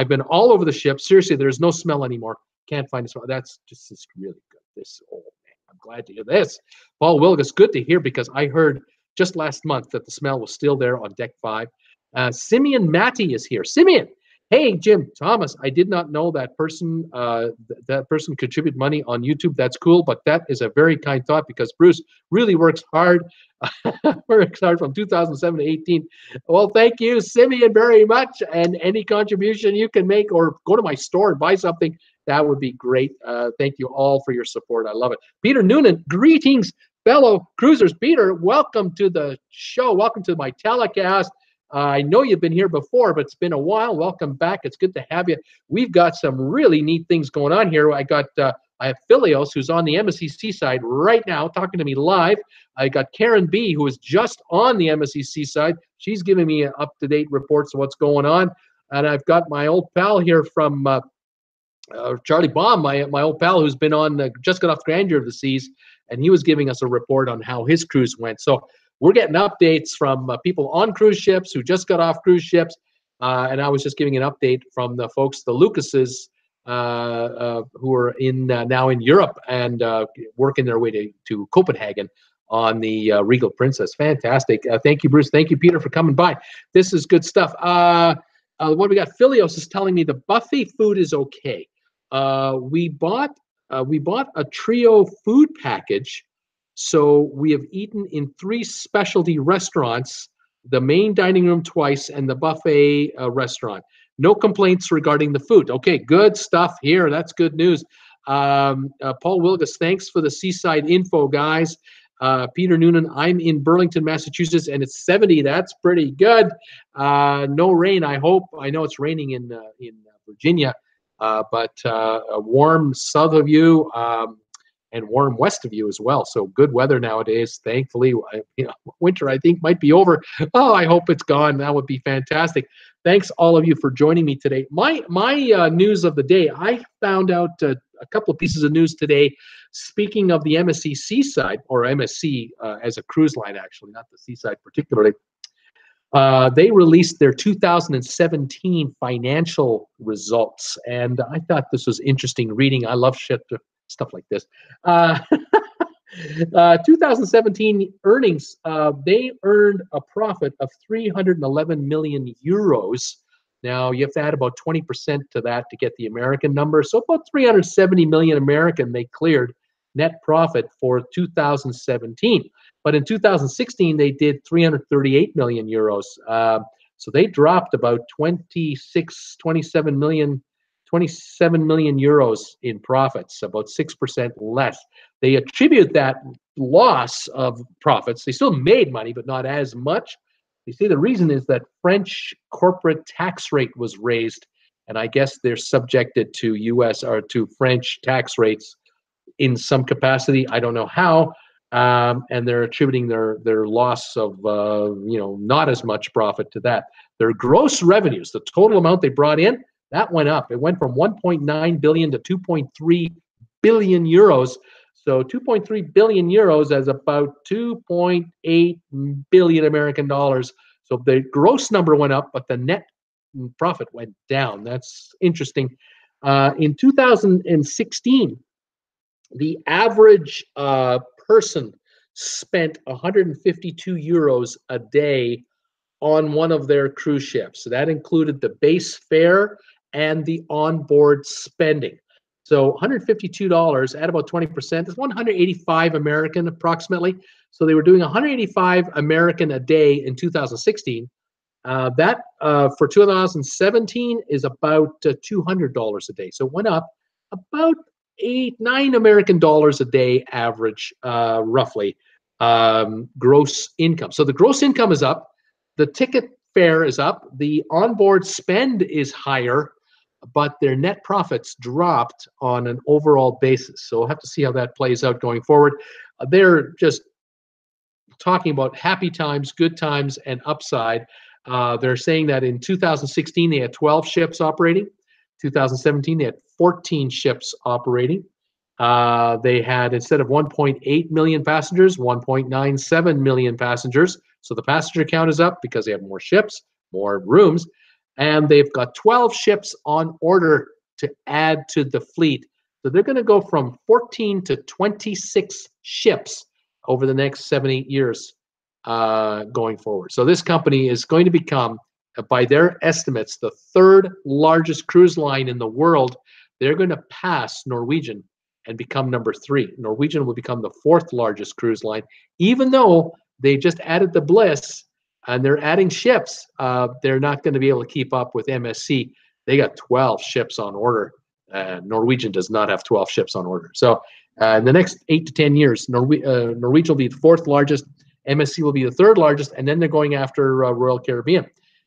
been all over the ship. Seriously, there's no smell anymore. Can't find a smell. That's just really good. This, oh man, I'm glad to hear this. Paul Wilgus, good to hear, because I heard just last month that the smell was still there on deck 5. Simeon Matty is here. Simeon, hey Jim, Thomas, I did not know that person contributed money on YouTube. That's cool, but that is a very kind thought, because Bruce really works hard. Works hard from 2007 to 18. Well, thank you, Simeon, very much. And any contribution you can make, or go to my store and buy something, that would be great. Thank you all for your support. I love it. Peter Noonan, greetings, fellow cruisers. Peter, welcome to the show. Welcome to my telecast. I know you've been here before, but it's been a while. Welcome back. It's good to have you. We've got some really neat things going on here. I have Philios, who's on the MSC Seaside right now, talking to me live. I got Karen B, who is just on the MSC Seaside. She's giving me up-to-date reports of what's going on. And I've got my old pal here from Charlie Baum, my old pal, who's been on, just got off Grandeur of the Seas, and he was giving us a report on how his cruise went. So we're getting updates from people on cruise ships who just got off cruise ships. And I was just giving an update from the folks, the Lucases, who are now in Europe and working their way to Copenhagen on the Regal Princess. Fantastic. Thank you, Bruce. Thank you, Peter, for coming by. This is good stuff. What we got? Philios is telling me the buffet food is okay. We bought a trio food package. So we have eaten in 3 specialty restaurants, the main dining room twice, and the buffet restaurant. No complaints regarding the food. Okay, good stuff here. That's good news. Paul Wilgus, thanks for the seaside info, guys. Peter Noonan, I'm in Burlington, Massachusetts, and it's 70. That's pretty good. No rain, I hope. I know it's raining in Virginia, but a warm south of you. and warm west of you as well. So good weather nowadays. Thankfully, winter I think might be over. Oh, I hope it's gone. That would be fantastic. Thanks all of you for joining me today. My news of the day. I found out a couple of pieces of news today. Speaking of the MSC Seaside, or MSC as a cruise line, actually, not the Seaside particularly. They released their 2017 financial results, and I thought this was interesting reading. I love stuff like this. 2017 earnings, they earned a profit of 311 million euros. Now, you have to add about 20% to that to get the American number. So about 370 million American they cleared net profit for 2017. But in 2016, they did 338 million euros. So they dropped about 27 million euros in profits, about 6% less. They attribute that loss of profits. They still made money, but not as much. You see, the reason is that French corporate tax rate was raised, and I guess they're subjected to U.S. or to French tax rates in some capacity. I don't know how, and they're attributing their loss of not as much profit to that. Their gross revenues, the total amount they brought in, that went up. It went from 1.9 billion to 2.3 billion euros. So 2.3 billion euros as about 2.8 billion American dollars. So the gross number went up, but the net profit went down. That's interesting. In 2016, the average person spent 152 euros a day on one of their cruise ships. So that included the base fare and the onboard spending. So $152 at about 20% is 185 American approximately. So they were doing 185 American a day in 2016. That for 2017 is about $200 a day. So it went up about $9 American dollars a day average, roughly, gross income. So the gross income is up, the ticket fare is up, the onboard spend is higher, but their net profits dropped on an overall basis. So we'll have to see how that plays out going forward. They're just talking about happy times, good times, and upside. They're saying that in 2016, they had 12 ships operating. 2017, they had 14 ships operating. They had, instead of 1.8 million passengers, 1.97 million passengers. So the passenger count is up because they have more ships, more rooms, and they've got 12 ships on order to add to the fleet. So they're going to go from 14 to 26 ships over the next 7-8 years going forward. So this company is going to become, by their estimates, the third largest cruise line in the world. They're going to pass Norwegian and become number 3. Norwegian will become the 4th largest cruise line, even though they just added the Bliss and they're adding ships. They're not going to be able to keep up with MSC. They got 12 ships on order. Norwegian does not have 12 ships on order. So in the next 8 to 10 years, Norwegian will be the 4th largest, MSC will be the 3rd largest, and then they're going after Royal Caribbean.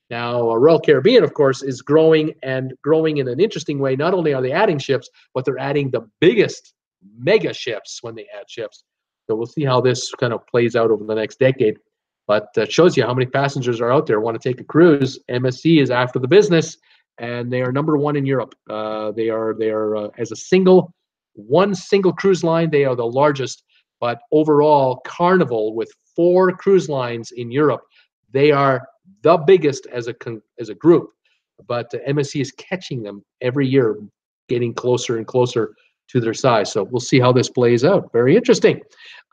Now, Royal Caribbean, of course, is growing and growing in an interesting way. Not only are they adding ships, but they're adding the biggest mega ships when they add ships. So we'll see how this kind of plays out over the next decade. But it shows you how many passengers are out there who want to take a cruise. MSC is after the business, and they are number 1 in Europe. They are as a single cruise line, they are the largest. But overall, Carnival, with 4 cruise lines in Europe, they are the biggest as a group. But MSC is catching them every year, getting closer and closer to their size. So we'll see how this plays out. Very interesting.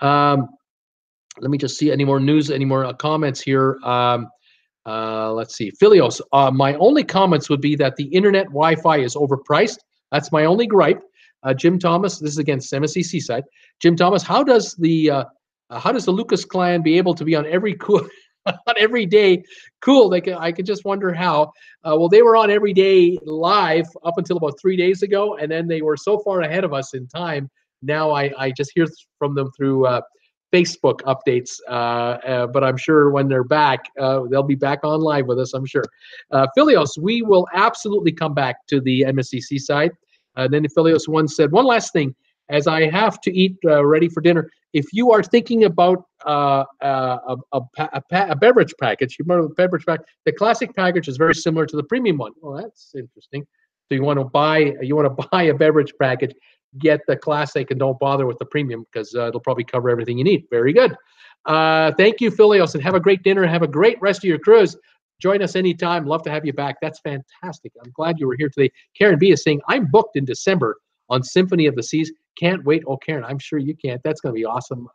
Let me just see any more news, any more comments here. Let's see. Philios, my only comments would be that the internet Wi-Fi is overpriced. That's my only gripe. Jim Thomas, this is against MSC Seaside. Jim Thomas, how does the Lucas clan be able to be on every on every day? Cool. I could just wonder how. Well, they were on every day live up until about 3 days ago, and then they were so far ahead of us in time. Now I just hear from them through Facebook updates, but I'm sure when they're back, they'll be back on live with us, I'm sure. Philios, we will absolutely come back to the MSC Seaside. Then Philios once said, one last thing, as I have to eat ready for dinner. If you are thinking about a beverage package, you remember the beverage pack, the classic package is very similar to the premium one. Well, that's interesting. So you want to buy a beverage package, get the classic and don't bother with the premium because it'll probably cover everything you need. Very good. Thank you, Philios, and have a great dinner. Have a great rest of your cruise. Join us anytime. Love to have you back. That's fantastic. I'm glad you were here today. Karen B is saying, I'm booked in December on Symphony of the Seas. Can't wait. Oh, Karen, I'm sure you can't. That's going to be awesome.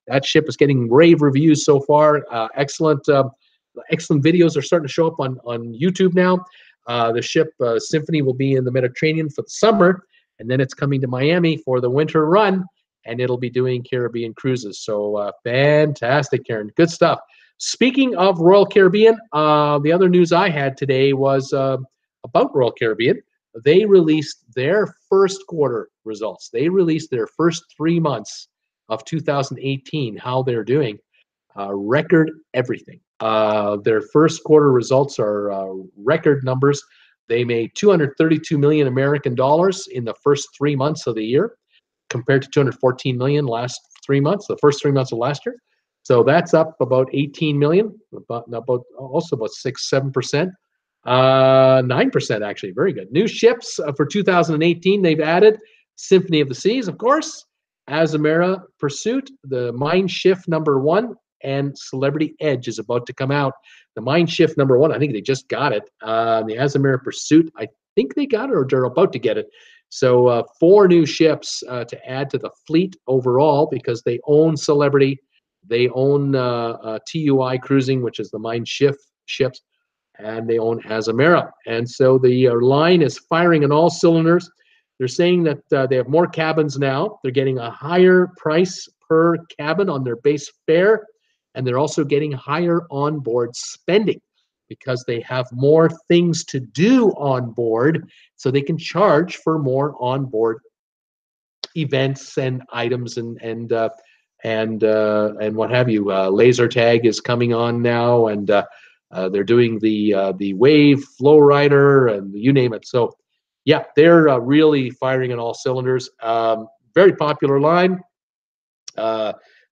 That ship is getting rave reviews so far. Excellent videos are starting to show up on YouTube now. The ship Symphony will be in the Mediterranean for the summer, and then it's coming to Miami for the winter run, and it'll be doing Caribbean cruises. So fantastic, Karen. Good stuff. Speaking of Royal Caribbean, the other news I had today was about Royal Caribbean. They released their first quarter results. They released their first 3 months of 2018, how they're doing. Record everything. Their first quarter results are record numbers. They made 232 million American dollars in the first 3 months of the year, compared to 214 million last 3 months, the first 3 months of last year. So that's up about 18 million, also about 6-7%, 9% actually. Very good. New ships for 2018. They've added Symphony of the Seas, of course, Azamara Pursuit, the Mein Schiff #1, and Celebrity Edge is about to come out. The Mein Schiff #1, I think they just got it. The Azamara Pursuit, I think they got it or they're about to get it. So 4 new ships to add to the fleet overall because they own Celebrity. They own TUI Cruising, which is the Mein Schiff ships, and they own Azamara. And so the line is firing on all cylinders. They're saying that they have more cabins now. They're getting a higher price per cabin on their base fare, and they're also getting higher onboard spending because they have more things to do on board, so they can charge for more onboard events and items and what have you. Laser tag is coming on now, and they're doing the wave flow rider and you name it. So yeah, they're really firing on all cylinders. Very popular line.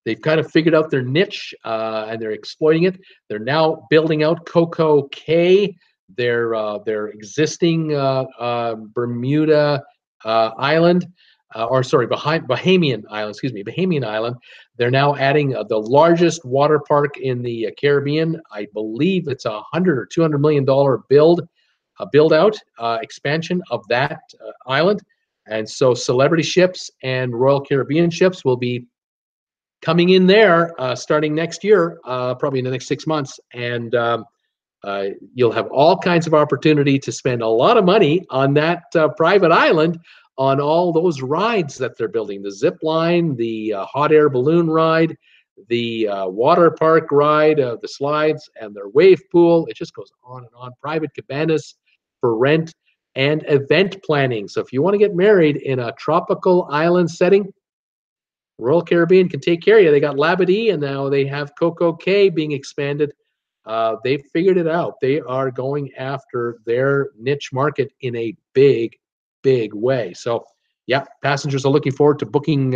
They've kind of figured out their niche and they're exploiting it. They're now building out Coco Cay, their existing Bermuda island. Bahamian Island, Bahamian Island. They're now adding the largest water park in the Caribbean. I believe it's $100 or $200 million build out expansion of that island. And so Celebrity ships and Royal Caribbean ships will be coming in there starting next year, probably in the next 6 months. And you'll have all kinds of opportunity to spend a lot of money on that private island, on all those rides that they're building, the zip line, the hot air balloon ride, the water park ride, the slides, and their wave pool. It just goes on and on. Private cabanas for rent and event planning. So if you want to get married in a tropical island setting, Royal Caribbean can take care of you. They got Labadee, and now they have Coco Cay being expanded. They've figured it out. They are going after their niche market in a big way. So yeah, passengers are looking forward to booking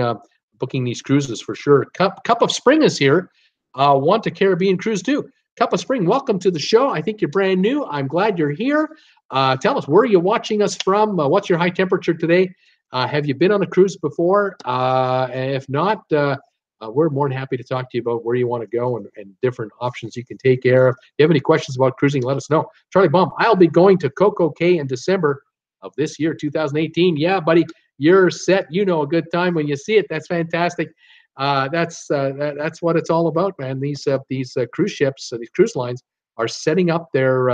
these cruises for sure. Cup of Spring is here. Want a Caribbean cruise too. Cup of Spring, welcome to the show. I think you're brand new. I'm glad you're here. Tell us, where are you watching us from? What's your high temperature today? Have you been on a cruise before? If not, we're more than happy to talk to you about where you want to go and different options you can take care of. If you have any questions about cruising, let us know. Charlie Baum, I'll be going to Coco Cay in December of this year, 2018. Yeah, buddy, you're set. You know a good time when you see it. That's fantastic. That's what it's all about, man. These cruise ships, these cruise lines are setting up their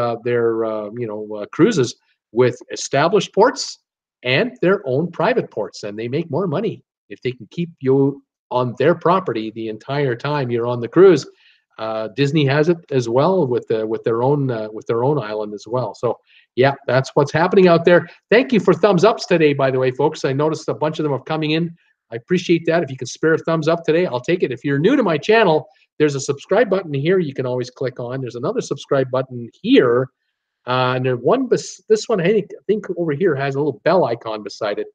cruises with established ports and their own private ports, and they make more money if they can keep you on their property the entire time you're on the cruise. Disney has it as well with their own island as well. So yeah, that's what's happening out there. Thank you for thumbs ups today, by the way, folks. I noticed a bunch of them are coming in. I appreciate that. If you can spare a thumbs up today, I'll take it. If you're new to my channel, there's a subscribe button here you can always click on. There's another subscribe button here. And there's this one, I think over here has a little bell icon beside it.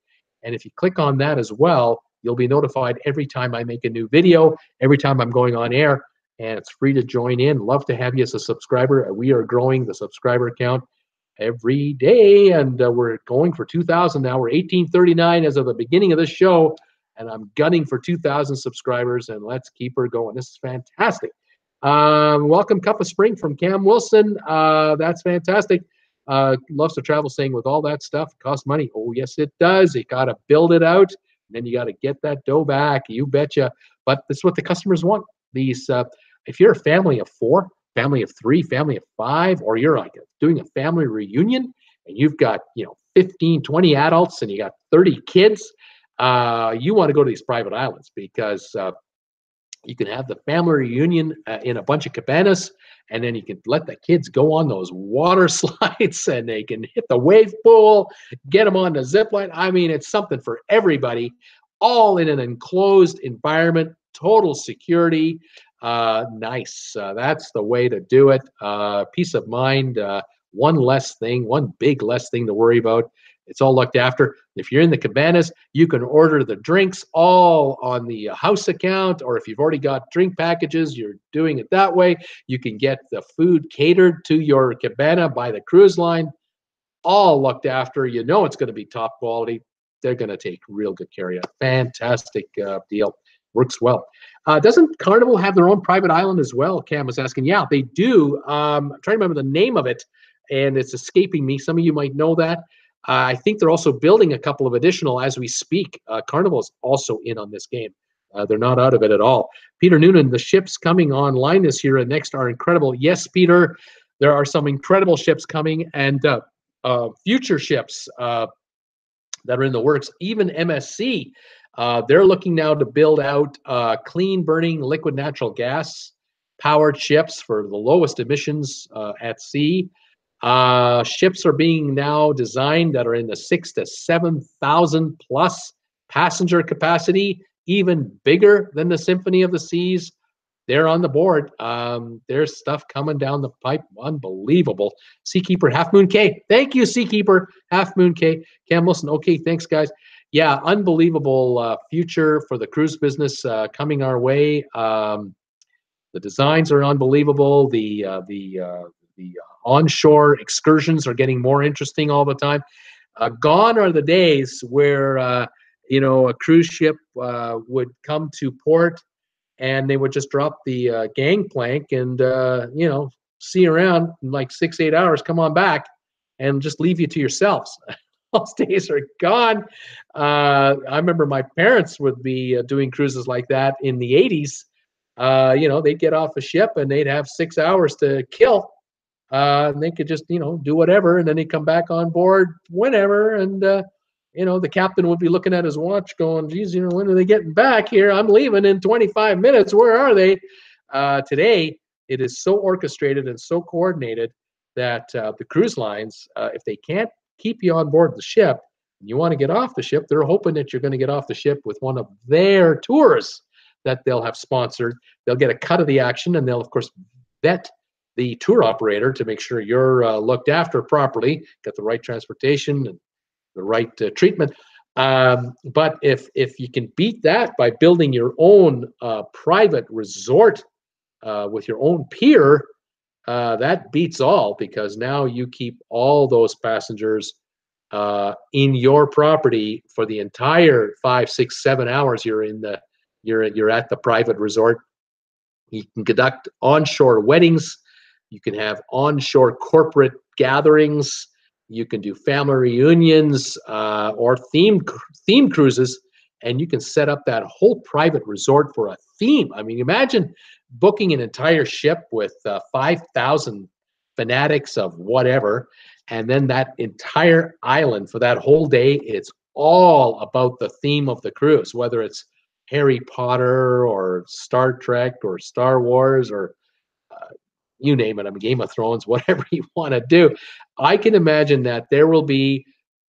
And if you click on that as well, you'll be notified every time I make a new video, every time I'm going on air, and it's free to join in. Love to have you as a subscriber. We are growing the subscriber count every day, and we're going for 2,000 now. We're 1839 as of the beginning of this show, and I'm gunning for 2,000 subscribers, and let's keep her going. This is fantastic. Welcome Cup of Spring from Cam Wilson. That's fantastic. Loves to travel, saying with all that stuff, it costs money. Oh, yes, it does. You got to build it out, and then you got to get that dough back. You betcha. But this is what the customers want. These, if you're a family of 4, family of 3, family of 5, or you're like doing a family reunion and you've got 15, 20 adults and you got 30 kids, you want to go to these private islands because you can have the family reunion in a bunch of cabanas, and then you can let the kids go on those water slides and they can hit the wave pool, get them on the zip line. I mean, it's something for everybody, all in an enclosed environment, total security. Nice. That's the way to do it. Peace of mind. One big less thing to worry about. It's all looked after. If you're in the cabanas, you can order the drinks all on the house account, or if you've already got drink packages, you're doing it that way. You can get the food catered to your cabana by the cruise line, all looked after. You know it's going to be top quality. They're going to take real good care of you. Fantastic deal. Works well. Doesn't Carnival have their own private island as well? Cam was asking. Yeah, they do. I'm trying to remember the name of it, and it's escaping me. Some of you might know that. I think they're also building a couple of additional as we speak. Carnival's also in on this game. They're not out of it at all. Peter Noonan, the ships coming online this year and next are incredible. Yes, Peter, there are some incredible ships coming, and future ships that are in the works. Even MSC, they're looking now to build out clean burning liquid natural gas powered ships for the lowest emissions at sea. Ships are being now designed that are in the 6,000 to 7,000 plus passenger capacity, even bigger than the Symphony of the Seas. They're on the board. There's stuff coming down the pipe. Unbelievable. Seakeeper, Half Moon K. Thank you, Seakeeper, Half Moon K. Cam Wilson. Okay, thanks, guys. Yeah, unbelievable future for the cruise business coming our way. The designs are unbelievable. The onshore excursions are getting more interesting all the time. Gone are the days where a cruise ship would come to port and they would just drop the gangplank and see you around in like 6-8 hours, come on back, and just leave you to yourselves. Those days are gone. I remember my parents would be doing cruises like that in the 80s. They'd get off a ship and they'd have 6 hours to kill. And they could just, do whatever, and then they'd come back on board whenever. And, the captain would be looking at his watch going, geez, when are they getting back here? I'm leaving in 25 minutes. Where are they? Today, it is so orchestrated and so coordinated that the cruise lines, if they can't keep you on board the ship, and you want to get off the ship, they're hoping that you're going to get off the ship with one of their tours that they'll have sponsored. They'll get a cut of the action, and they'll, of course, vet the tour operator to make sure you're looked after properly, got the right transportation and the right treatment. But if you can beat that by building your own private resort with your own pier, that beats all, because now you keep all those passengers in your property for the entire 5, 6, 7 hours you're at the private resort. You can conduct onshore weddings. You can have onshore corporate gatherings. You can do family reunions or themed cruises, and you can set up that whole private resort for a theme. I mean, imagine booking an entire ship with 5,000 fanatics of whatever, and then that entire island for that whole day, it's all about the theme of the cruise, whether it's Harry Potter or Star Trek or Star Wars or you name it, Game of Thrones, whatever you want to do. I can imagine that there will be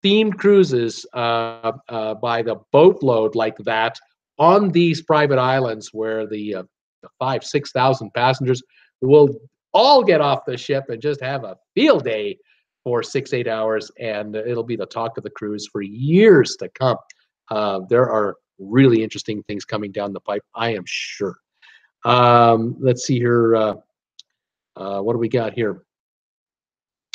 themed cruises by the boatload like that on these private islands where the 5,000, 6,000 passengers will all get off the ship and just have a field day for 6, 8 hours, and it'll be the talk of the cruise for years to come. There are really interesting things coming down the pipe, I am sure. Let's see here. What do we got here?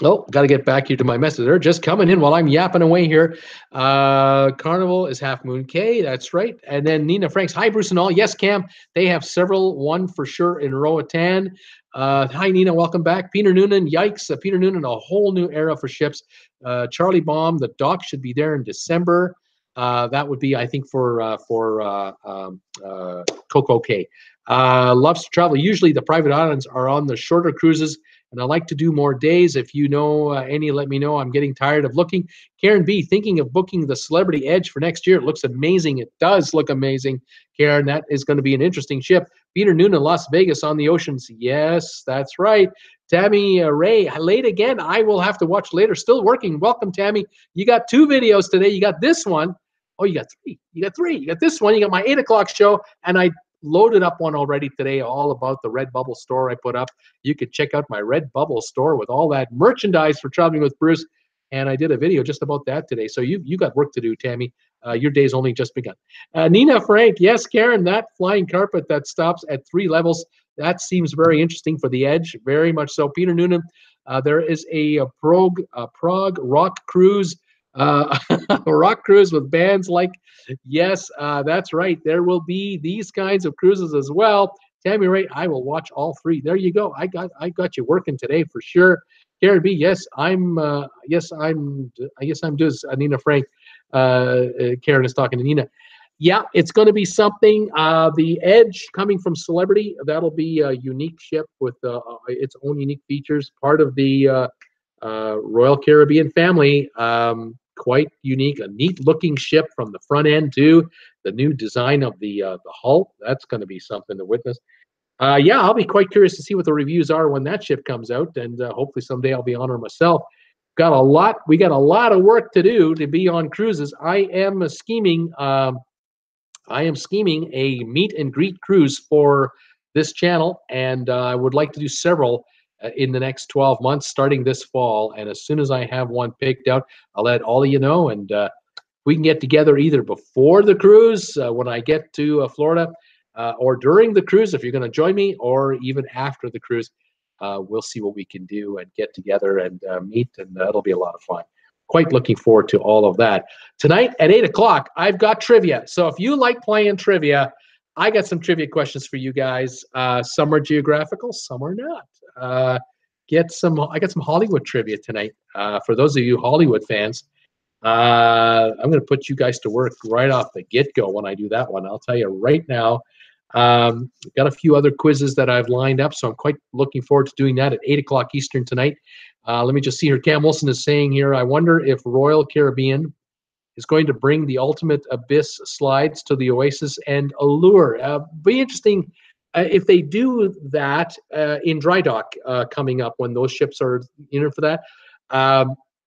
Oh, got to get back here to my message. They're just coming in while I'm yapping away here. Carnival is Half Moon K. That's right. And then Nina Franks. Hi, Bruce and all. Yes, Cam. They have several. One for sure in Roatan. Hi, Nina. Welcome back. Peter Noonan. Yikes. Peter Noonan, a whole new era for ships. Charlie Baum. The dock should be there in December. That would be, I think, for Coco K. Loves to travel. Usually the private islands are on the shorter cruises, and I like to do more days. If you know any, let me know. I'm getting tired of looking. Karen B, thinking of booking the Celebrity Edge for next year. It looks amazing. It does look amazing, Karen. That is going to be an interesting ship. Peter Noonan, Las Vegas on the oceans. Yes, that's right. Tammy Ray, late again. I will have to watch later. Still working. Welcome, Tammy. You got 2 videos today. You got this one. Oh, you got 3. You got 3. You got this one. You got my 8 o'clock show, and I loaded up one already today, all about the Redbubble store I put up. You could check out my Redbubble store with all that merchandise for Traveling with Bruce. And I did a video just about that today. So you got work to do, Tammy. Your day's only just begun. Nina Frank, yes, Karen, that flying carpet that stops at 3 levels, that seems very interesting for the Edge, very much so. Peter Noonan, there is a Prague rock cruise, rock cruise with bands like, yes, that's right. There will be these kinds of cruises as well. Tammy Ray, I will watch all 3. There you go. I got you working today for sure. Karen B, yes, I'm doing Nina Frank. Karen is talking to Nina. Yeah, it's going to be something. The Edge coming from Celebrity, that'll be a unique ship with its own unique features. Part of the Royal Caribbean family. Quite unique, a neat looking ship from the front end too. The new design of the hull, that's going to be something to witness. Yeah, I'll be quite curious to see what the reviews are when that ship comes out, and hopefully someday I'll be on her myself. We got a lot of work to do to be on cruises. I am scheming a meet and greet cruise for this channel, and I would like to do several in the next 12 months, starting this fall. And as soon as I have one picked out, I'll let all of you know. And we can get together either before the cruise, when I get to Florida, or during the cruise, if you're going to join me, or even after the cruise. We'll see what we can do and get together and meet, and that'll be a lot of fun. Quite looking forward to all of that. Tonight at 8 o'clock, I've got trivia. So if you like playing trivia, I got some trivia questions for you guys. Some are geographical, some are not. I got some Hollywood trivia tonight. For those of you Hollywood fans, I'm going to put you guys to work right off the get-go when I do that one. I'll tell you right now. Got a few other quizzes that I've lined up, so I'm quite looking forward to doing that at 8 o'clock Eastern tonight. Let me just see here. Cam Wilson is saying here, I wonder if Royal Caribbean is going to bring the Ultimate Abyss slides to the Oasis and Allure. Be interesting if they do that in dry dock coming up when those ships are in for that.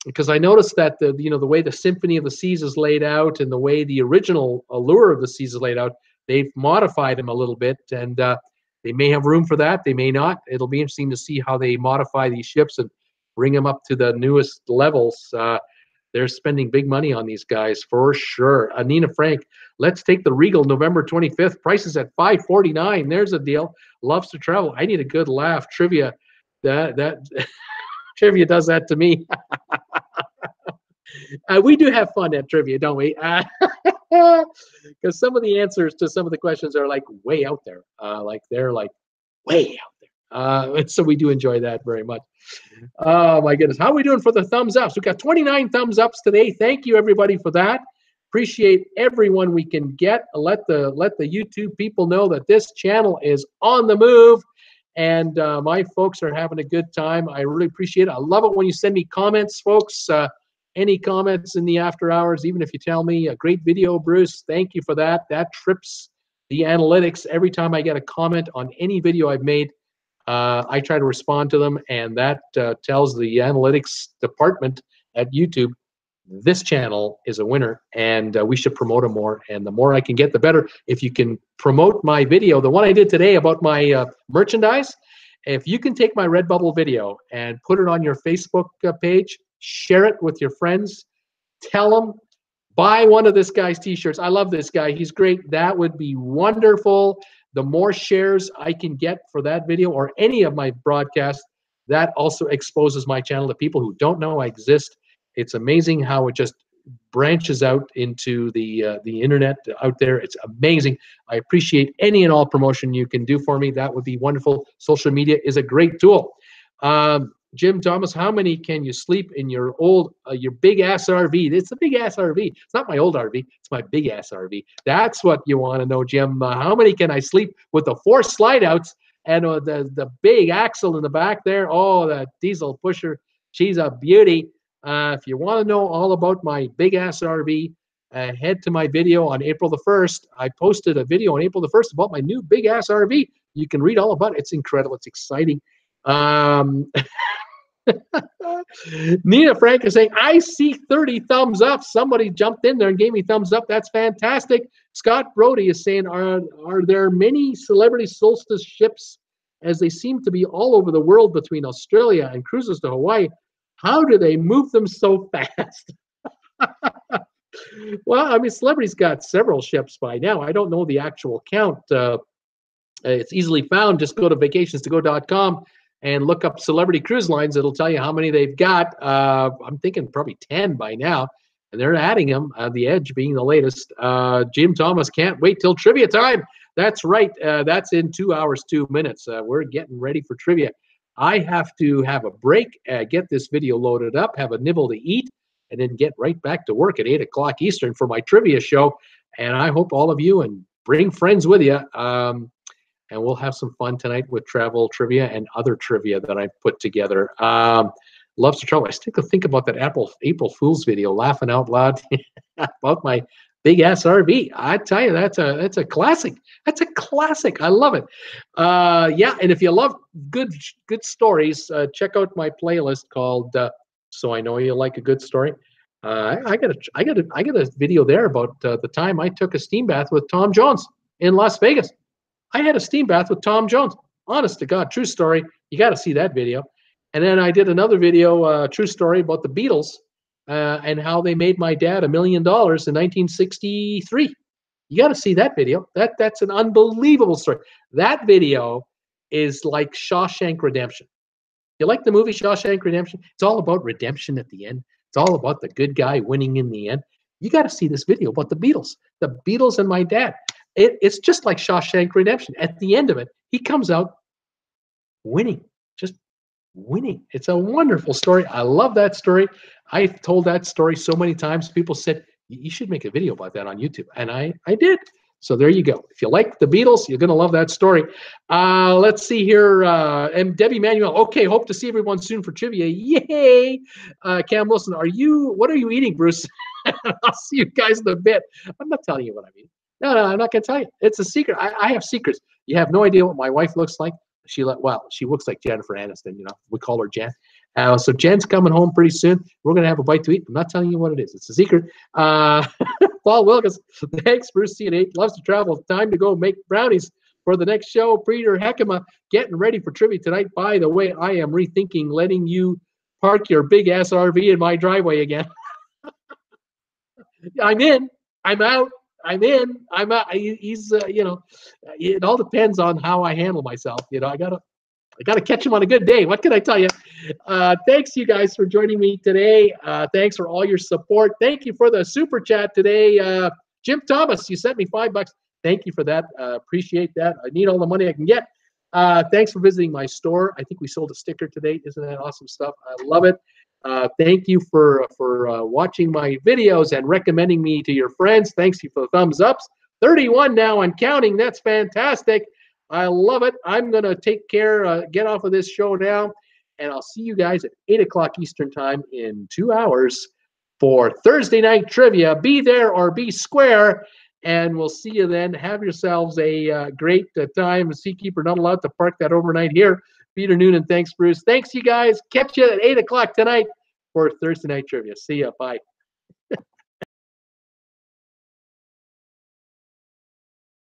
Because I noticed that the way the Symphony of the Seas is laid out and the way the original Allure of the Seas is laid out, they've modified them a little bit, and they may have room for that. They may not. It'll be interesting to see how they modify these ships and bring them up to the newest levels. They're spending big money on these guys for sure. Nina Frank, let's take the Regal November 25th. Prices at $549. There's a deal. Loves to travel. I need a good laugh. Trivia. That trivia does that to me. We do have fun at trivia, don't we? Because some of the answers to some of the questions are like way out there. They're like way out there. So we do enjoy that very much. Oh my goodness. How are we doing for the thumbs ups? We've got 29 thumbs ups today. Thank you everybody for that. Appreciate everyone we can get. Let the YouTube people know that this channel is on the move. And my folks are having a good time. I really appreciate it. I love it when you send me comments, folks. Any comments in the after hours, even if you tell me a great video, Bruce, thank you for that. That trips the analytics. Every time I get a comment on any video I've made, I try to respond to them, and that tells the analytics department at YouTube, this channel is a winner, and we should promote them more. And the more I can get, the better. If you can promote my video, the one I did today about my merchandise, if you can take my Redbubble video and put it on your Facebook page, share it with your friends, tell them, buy one of this guy's t-shirts. I love this guy. He's great. That would be wonderful. The more shares I can get for that video or any of my broadcasts, that also exposes my channel to people who don't know I exist. It's amazing how it just branches out into the internet out there. It's amazing. I appreciate any and all promotion you can do for me. That would be wonderful. Social media is a great tool. Jim Thomas, how many can you sleep in your big ass RV? It's a big ass RV. It's not my old RV. It's my big ass RV. That's what you want to know, Jim. How many can I sleep with the 4 slide outs and the big axle in the back there? Oh, that diesel pusher. She's a beauty. If you want to know all about my big ass RV, head to my video on April the 1st. I posted a video on April the 1st about my new big ass RV. You can read all about it. It's incredible. It's exciting. Nina Frank is saying, I see 30 thumbs up. Somebody jumped in there and gave me thumbs up. That's fantastic. Scott Brody is saying, are there many celebrity solstice ships, as they seem to be all over the world between Australia and cruises to Hawaii? How do they move them so fast? Well, I mean, celebrities got several ships by now. I don't know the actual count. It's easily found. Just go to vacationstogo.com and look up celebrity cruise lines. It'll tell you how many they've got. I'm thinking probably 10 by now, and they're adding them, the Edge being the latest. Jim Thomas can't wait till trivia time. That's right. That's in 2 hours, 2 minutes. We're getting ready for trivia. I have to have a break, get this video loaded up, have a nibble to eat, and then get right back to work at 8 o'clock Eastern for my trivia show. And I hope all of you, and bring friends with you. And we'll have some fun tonight with travel trivia and other trivia that I've put together. Loves to travel. I still think about that April Fool's video, laughing out loud about my big ass RV. I tell you, that's a classic. That's a classic. I love it. Yeah, and if you love good stories, check out my playlist called "So I Know You Like a Good Story." I got a video there about the time I took a steam bath with Tom Jones in Las Vegas. I had a steam bath with Tom Jones. Honest to God, true story. You got to see that video. And then I did another video, true story, about the Beatles and how they made my dad $1 million in 1963. You got to see that video. That's an unbelievable story. That video is like Shawshank Redemption. You like the movie Shawshank Redemption? It's all about redemption at the end. It's all about the good guy winning in the end. You got to see this video about the Beatles and my dad. It's just like Shawshank Redemption. At the end of it, he comes out winning, just winning. It's a wonderful story. I love that story. I've told that story so many times. People said, you should make a video about that on YouTube. And I did. So there you go. If you like the Beatles, you're going to love that story. Let's see here. And Debbie Manuel. Okay, hope to see everyone soon for trivia. Yay. Cam Wilson, what are you eating, Bruce? I'll see you guys in a bit. I'm not telling you what I'm eating. No, I'm not going to tell you. It's a secret. I have secrets. You have no idea what my wife looks like. She looks like Jennifer Aniston. You know, we call her Jen. So Jen's coming home pretty soon. We're going to have a bite to eat. I'm not telling you what it is. It's a secret. Paul Wilkins. Thanks, Bruce C&8. Loves to travel. Time to go make brownies for the next show. Peter Heckema getting ready for trivia tonight. By the way, I am rethinking letting you park your big ass RV in my driveway again. I'm in. I'm out. I'm in. I'm out. He's, it all depends on how I handle myself. You know, I gotta catch him on a good day. What can I tell you? Thanks, you guys, for joining me today. Thanks for all your support. Thank you for the super chat today. Jim Thomas, you sent me $5. Thank you for that. Appreciate that. I need all the money I can get. Thanks for visiting my store. I think we sold a sticker today. Isn't that awesome stuff? I love it. Thank you for watching my videos and recommending me to your friends. Thanks you for the thumbs ups. 31 now and counting. That's fantastic. I love it. I'm going to take care, get off of this show now, and I'll see you guys at 8 o'clock Eastern time in 2 hours for Thursday night trivia. Be there or be square, and we'll see you then. Have yourselves a great time. Seakeeper not allowed to park that overnight here. Peter Noonan, thanks, Bruce. Thanks, you guys. Catch you at 8 o'clock tonight for Thursday night trivia. See ya. Bye.